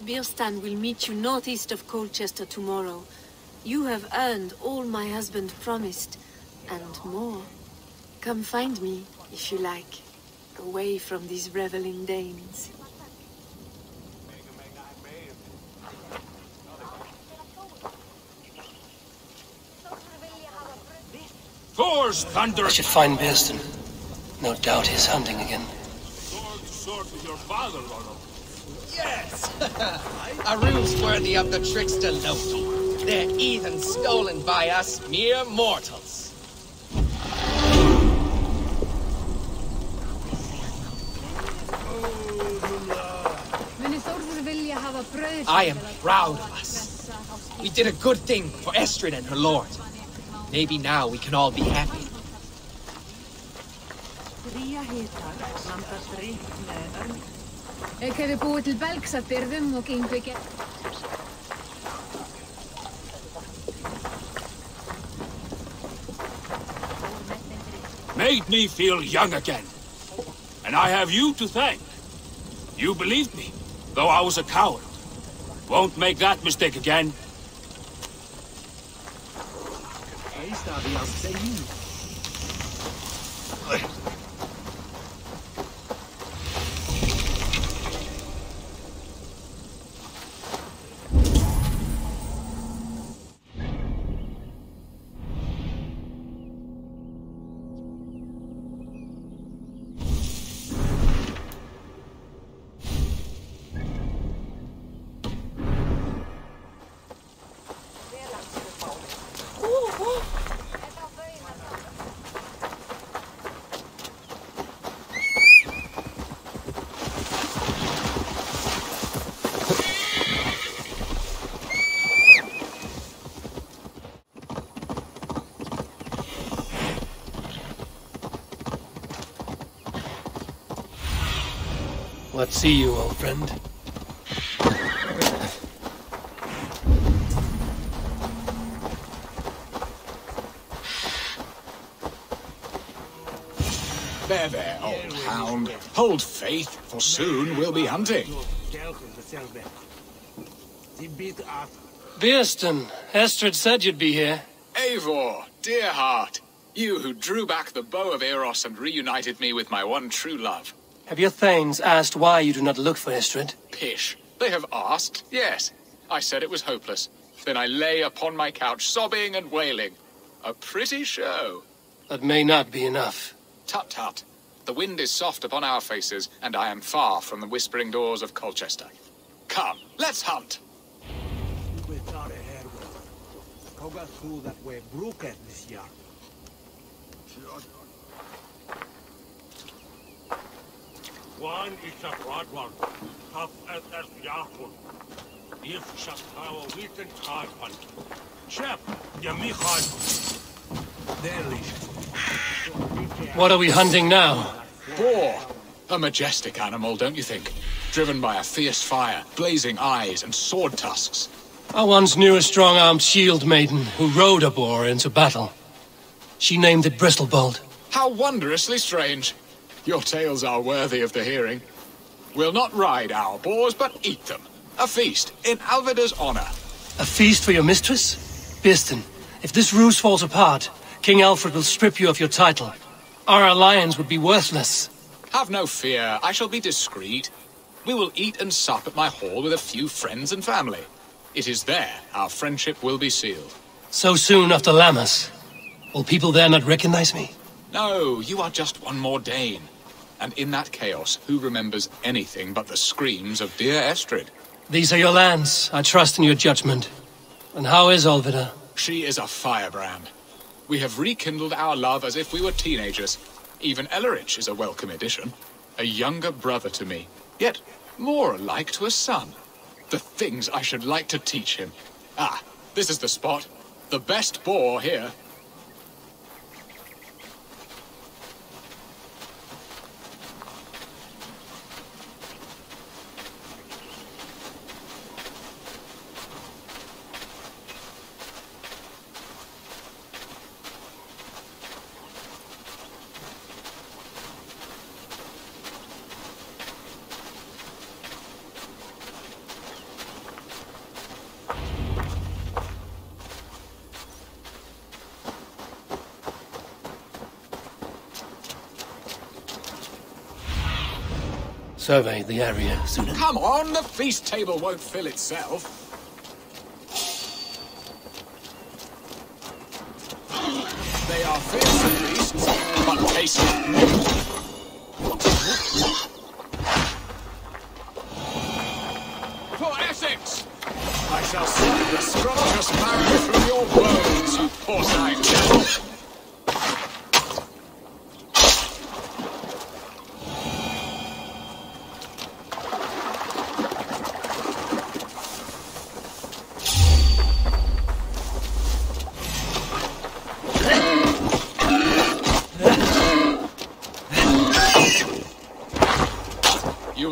Birstan will meet you northeast of Colchester tomorrow. You have earned all my husband promised, and more. Come find me, if you like, away from these reveling Danes. Thor's thunder! I should find Bearston. No doubt he's hunting again. Sword with your father, Rollo. Yes! A rune's worthy of the trickster Loki. They're heathen stolen by us mere mortals. I am proud of us. We did a good thing for Estrid and her lord. Maybe now we can all be happy. Ek hefði búið til belgs af byrðum og gengu gegn. Made me feel young again. And I have you to thank. You believed me, though I was a coward. Won't make that mistake again. What see you, old friend? There, old hound. Hold faith, for soon we'll be hunting. Bearston, Estrid said you'd be here. Eivor, dear heart. You who drew back the bow of Eros and reunited me with my one true love. Have your thanes asked why you do not look for Estrid? Pish. They have asked, yes. I said it was hopeless. Then I lay upon my couch, sobbing and wailing. A pretty show. That may not be enough. Tut tut. The wind is soft upon our faces, and I am far from the whispering doors of Colchester. Come, let's hunt. One is a broad one, tough as Yakun. If Shakawa Witten Tarpan. Chef, Yamihan. What are we hunting now? Boar. A majestic animal, don't you think? Driven by a fierce fire, blazing eyes, and sword tusks. I once knew a strong-armed shield maiden who rode a boar into battle. She named it Bristlebolt. How wondrously strange. Your tales are worthy of the hearing. We'll not ride our boars, but eat them. A feast, in Alvida's honor. A feast for your mistress? Bearston, if this ruse falls apart, King Alfred will strip you of your title. Our alliance would be worthless. Have no fear, I shall be discreet. We will eat and sup at my hall with a few friends and family. It is there our friendship will be sealed. So soon after Lammas? Will people there not recognize me? No, you are just one more Dane. And in that chaos, who remembers anything but the screams of dear Estrid? These are your lands. I trust in your judgment. And how is Alvida? She is a firebrand. We have rekindled our love as if we were teenagers. Even Ellerich is a welcome addition. A younger brother to me, yet more alike to a son. The things I should like to teach him. Ah, this is the spot. The best boar here. Survey the area soon. Come on, the feast table won't fill itself. They are fearsome beasts, but tasty. For Essex! I shall suck the scrumptious marrow from your bones, you porcine devil!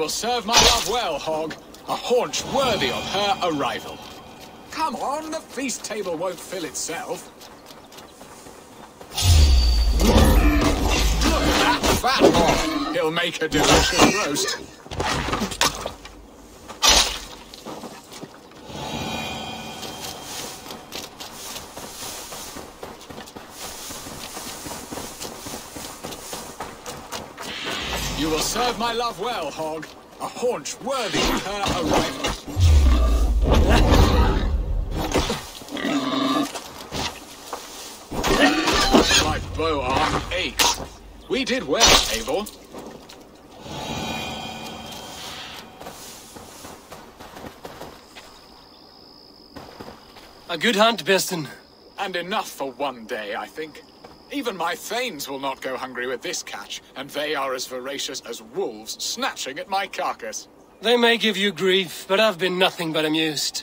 Serve my love well, Hog. A haunch worthy of her arrival. Come on, the feast table won't fill itself. Look at that fat hog. He'll make a delicious roast. You will serve my love well, Hog. A haunch worthy of her arrival. My bow arm aches. We did well, Eivor. A good hunt, Bearston. And enough for one day, I think. Even my thanes will not go hungry with this catch, and they are as voracious as wolves snatching at my carcass. They may give you grief, but I've been nothing but amused.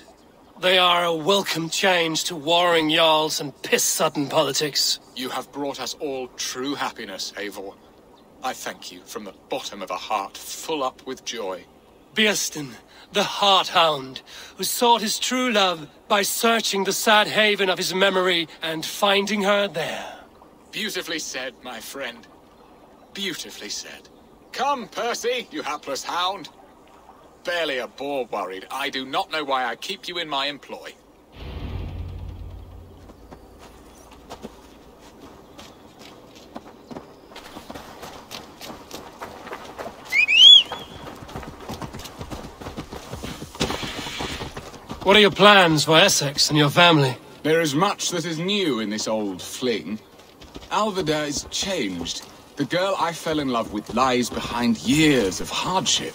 They are a welcome change to warring jarls and piss-sodden politics. You have brought us all true happiness, Eivor. I thank you from the bottom of a heart full up with joy. Bearston, the Heart-Hound, who sought his true love by searching the sad haven of his memory and finding her there. Beautifully said, my friend. Beautifully said. Come, Percy, you hapless hound. Barely a boar worried. I do not know why I keep you in my employ. What are your plans for Essex and your family? There is much that is new in this old fling. Alvida is changed. The girl I fell in love with lies behind years of hardship.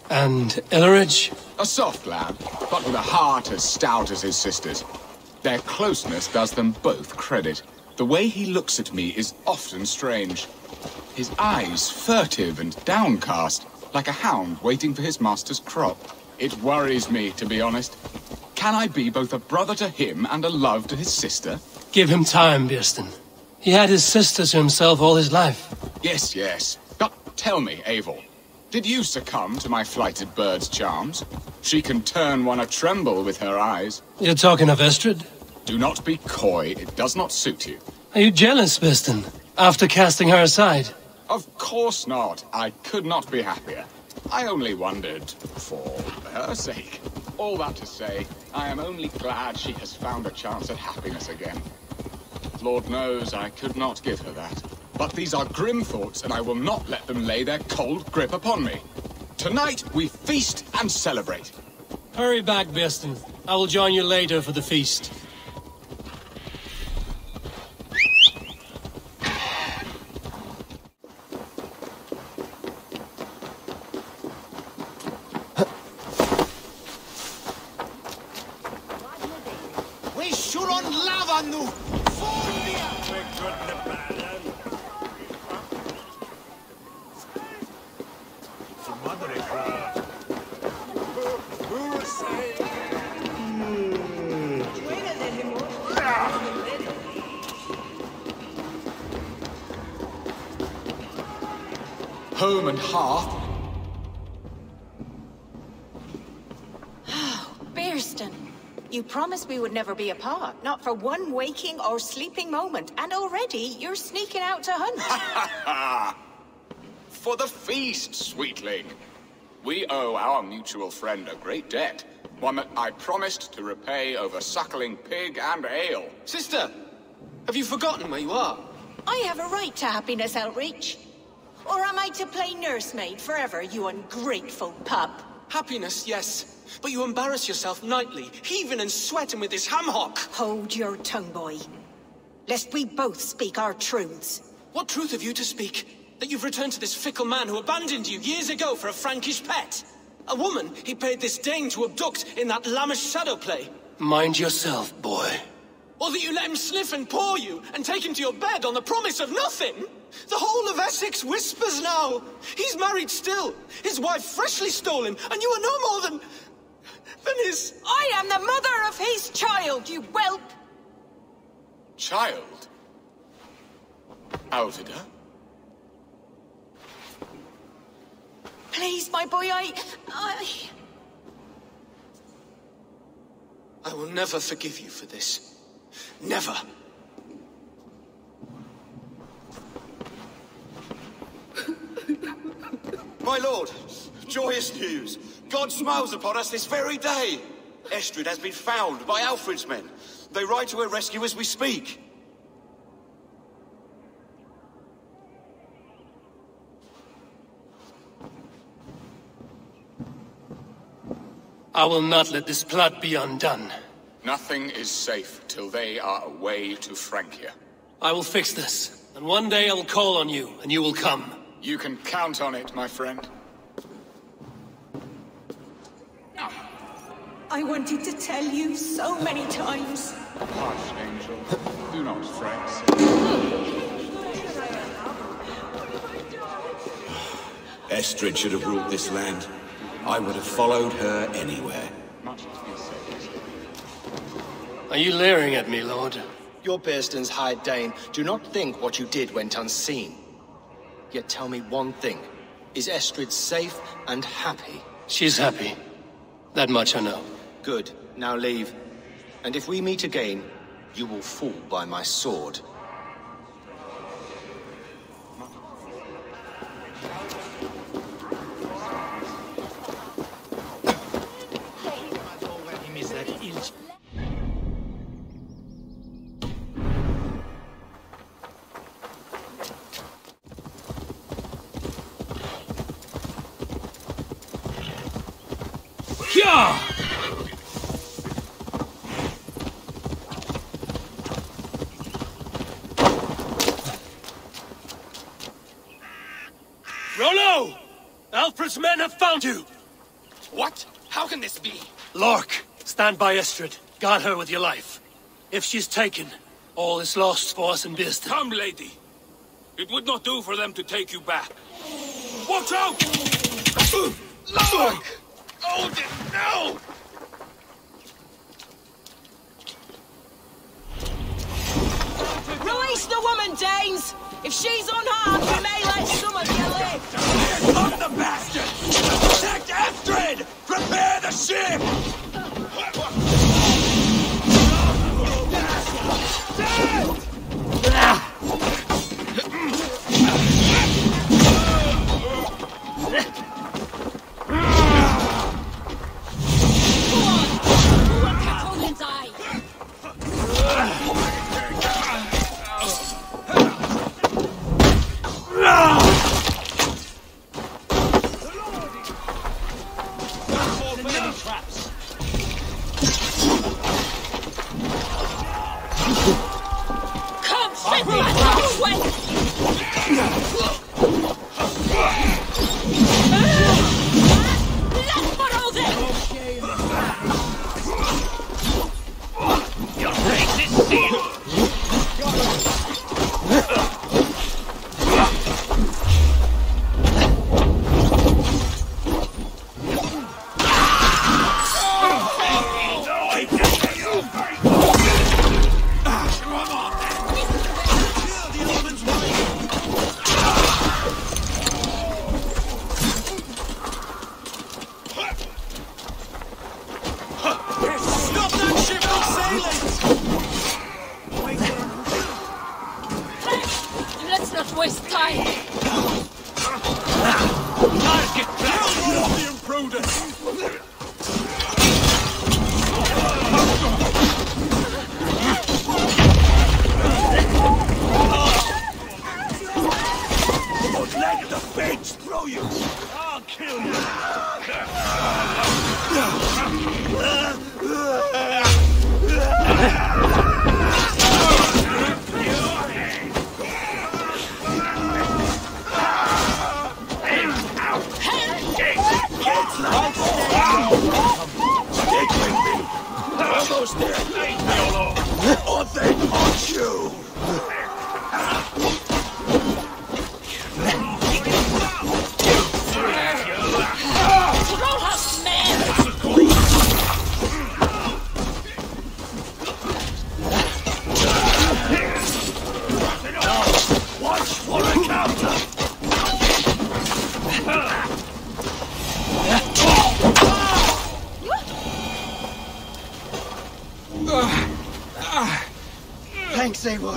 And Illerich? A soft lad, but with a heart as stout as his sister's. Their closeness does them both credit. The way he looks at me is often strange. His eyes furtive and downcast, like a hound waiting for his master's crop. It worries me, to be honest. Can I be both a brother to him and a love to his sister? Give him time, Bearston. He had his sister to himself all his life. Yes, yes. But tell me, Eivor, did you succumb to my flighted bird's charms? She can turn one a-tremble with her eyes. You're talking of Estrid? Do not be coy, it does not suit you. Are you jealous, Bearston, after casting her aside? Of course not. I could not be happier. I only wondered, for her sake. All that to say, I am only glad she has found a chance at happiness again. Lord knows I could not give her that. But these are grim thoughts, and I will not let them lay their cold grip upon me. Tonight, we feast and celebrate. Hurry back, Bearston. I will join you later for the feast. Home and hearth. Bearston, you promised we would never be apart, not for one waking or sleeping moment, and already you're sneaking out to hunt. For the feast, sweetling. We owe our mutual friend a great debt, one that I promised to repay over suckling pig and ale. Sister, have you forgotten where you are? I have a right to happiness, Outreach. Or am I to play nursemaid forever, you ungrateful pup? Happiness, yes. But you embarrass yourself nightly, heaving and sweating with this ham-hock. Hold your tongue, boy. Lest we both speak our truths. What truth have you to speak? That you've returned to this fickle man who abandoned you years ago for a Frankish pet? A woman he paid this Dane to abduct in that lammish shadow play? Mind yourself, boy. Or that you let him sniff and paw you, and take him to your bed on the promise of nothing? The whole of Essex whispers now. He's married still. His wife freshly stolen, and you are no more than his... I am the mother of his child, you whelp! Child? Alvida? Please, my boy, I will never forgive you for this. Never. My lord, joyous news. God smiles upon us this very day. Estrid has been found by Alfred's men. They ride to her rescue as we speak. I will not let this plot be undone. Nothing is safe till they are away to Francia. I will fix this, and one day I will call on you, and you will come. You can count on it, my friend. I wanted to tell you so many times. Hush, Angel. Do not fret. Estrid should have ruled this land. I would have followed her anywhere. Are you leering at me, Lord? Your Bearston's High Dane. Do not think what you did went unseen. Yet tell me one thing. Is Estrid safe and happy? She's happy. That much I know. Good. Now leave. And if we meet again, you will fall by my sword. Rollo! Alfred's men have found you! What? How can this be? Lork, stand by Estrid. Guard her with your life. If she's taken, all is lost for us in Bearston. Come, lady. It would not do for them to take you back. Watch out! Lork! Hold it now! Release the woman, Danes! If she's unharmed, we may let some of you live! Stop the bastard! Protect Estrid! Prepare the ship! Let's not waste time. Target down! The imprudence! Don't let the fates throw you! I'll kill you! Almost there! Or they haunt you! Trollhouse man! Watch for a counter! Thanks, Eivor.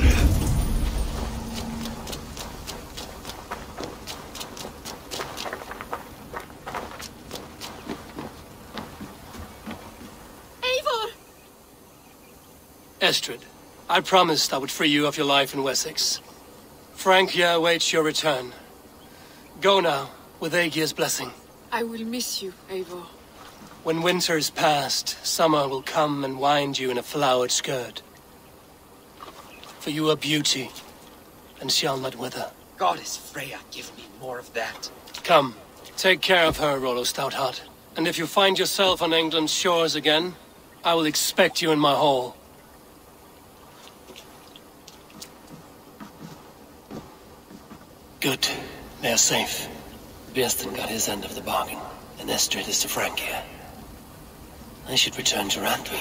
Eivor! Estrid, I promised I would free you of your life in Wessex. Francia awaits your return. Go now, with Aegir's blessing. I will miss you, Eivor. When winter is past, summer will come and wind you in a flowered skirt. For you are beauty, and shall not wither. Goddess Freya, give me more of that. Come, take care of her, Rollo Stoutheart. And if you find yourself on England's shores again, I will expect you in my hall. Good. They are safe. Bearston got his end of the bargain, and Estrid is to Francia. I should return to Randvi.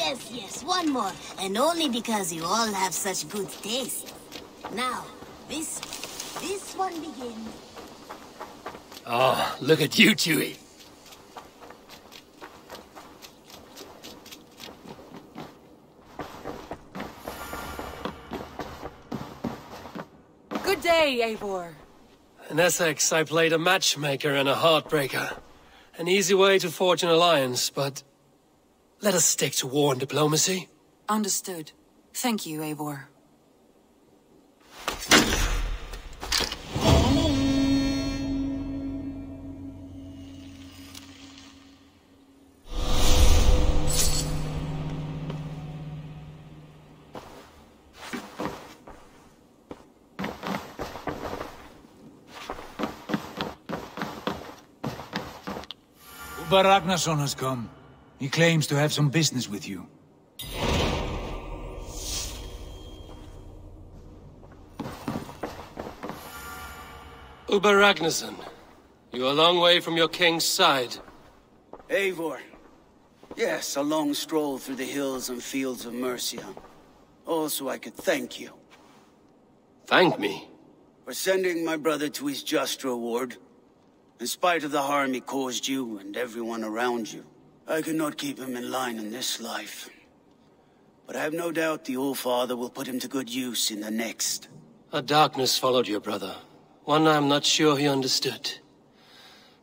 Yes, yes, one more. And only because you all have such good taste. Now, this one begins. Oh, look at you, Chewie. Good day, Eivor. In Essex, I played a matchmaker and a heartbreaker. An easy way to forge an alliance, but let us stick to war and diplomacy. Understood. Thank you, Eivor. Uber Ragnarsson has come. He claims to have some business with you. Uber Ragnarsson, you're a long way from your king's side. Eivor. Yes, a long stroll through the hills and fields of Mercia. Also, I could thank you. Thank me? For sending my brother to his just reward. In spite of the harm he caused you and everyone around you, I could not keep him in line in this life. But I have no doubt the All-Father will put him to good use in the next. A darkness followed your brother. One I'm not sure he understood.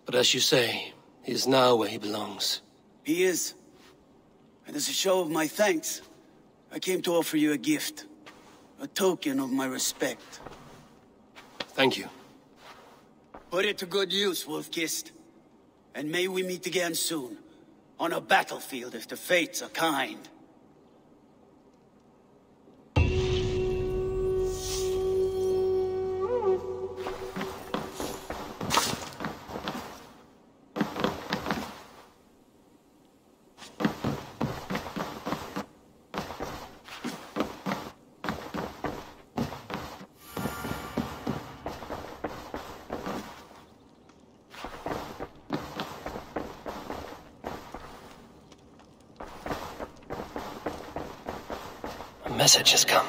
But as you say, he is now where he belongs. He is. And as a show of my thanks, I came to offer you a gift. A token of my respect. Thank you. Put it to good use, Wolf-Kissed. And may we meet again soon. On a battlefield if the fates are kind. A message has come.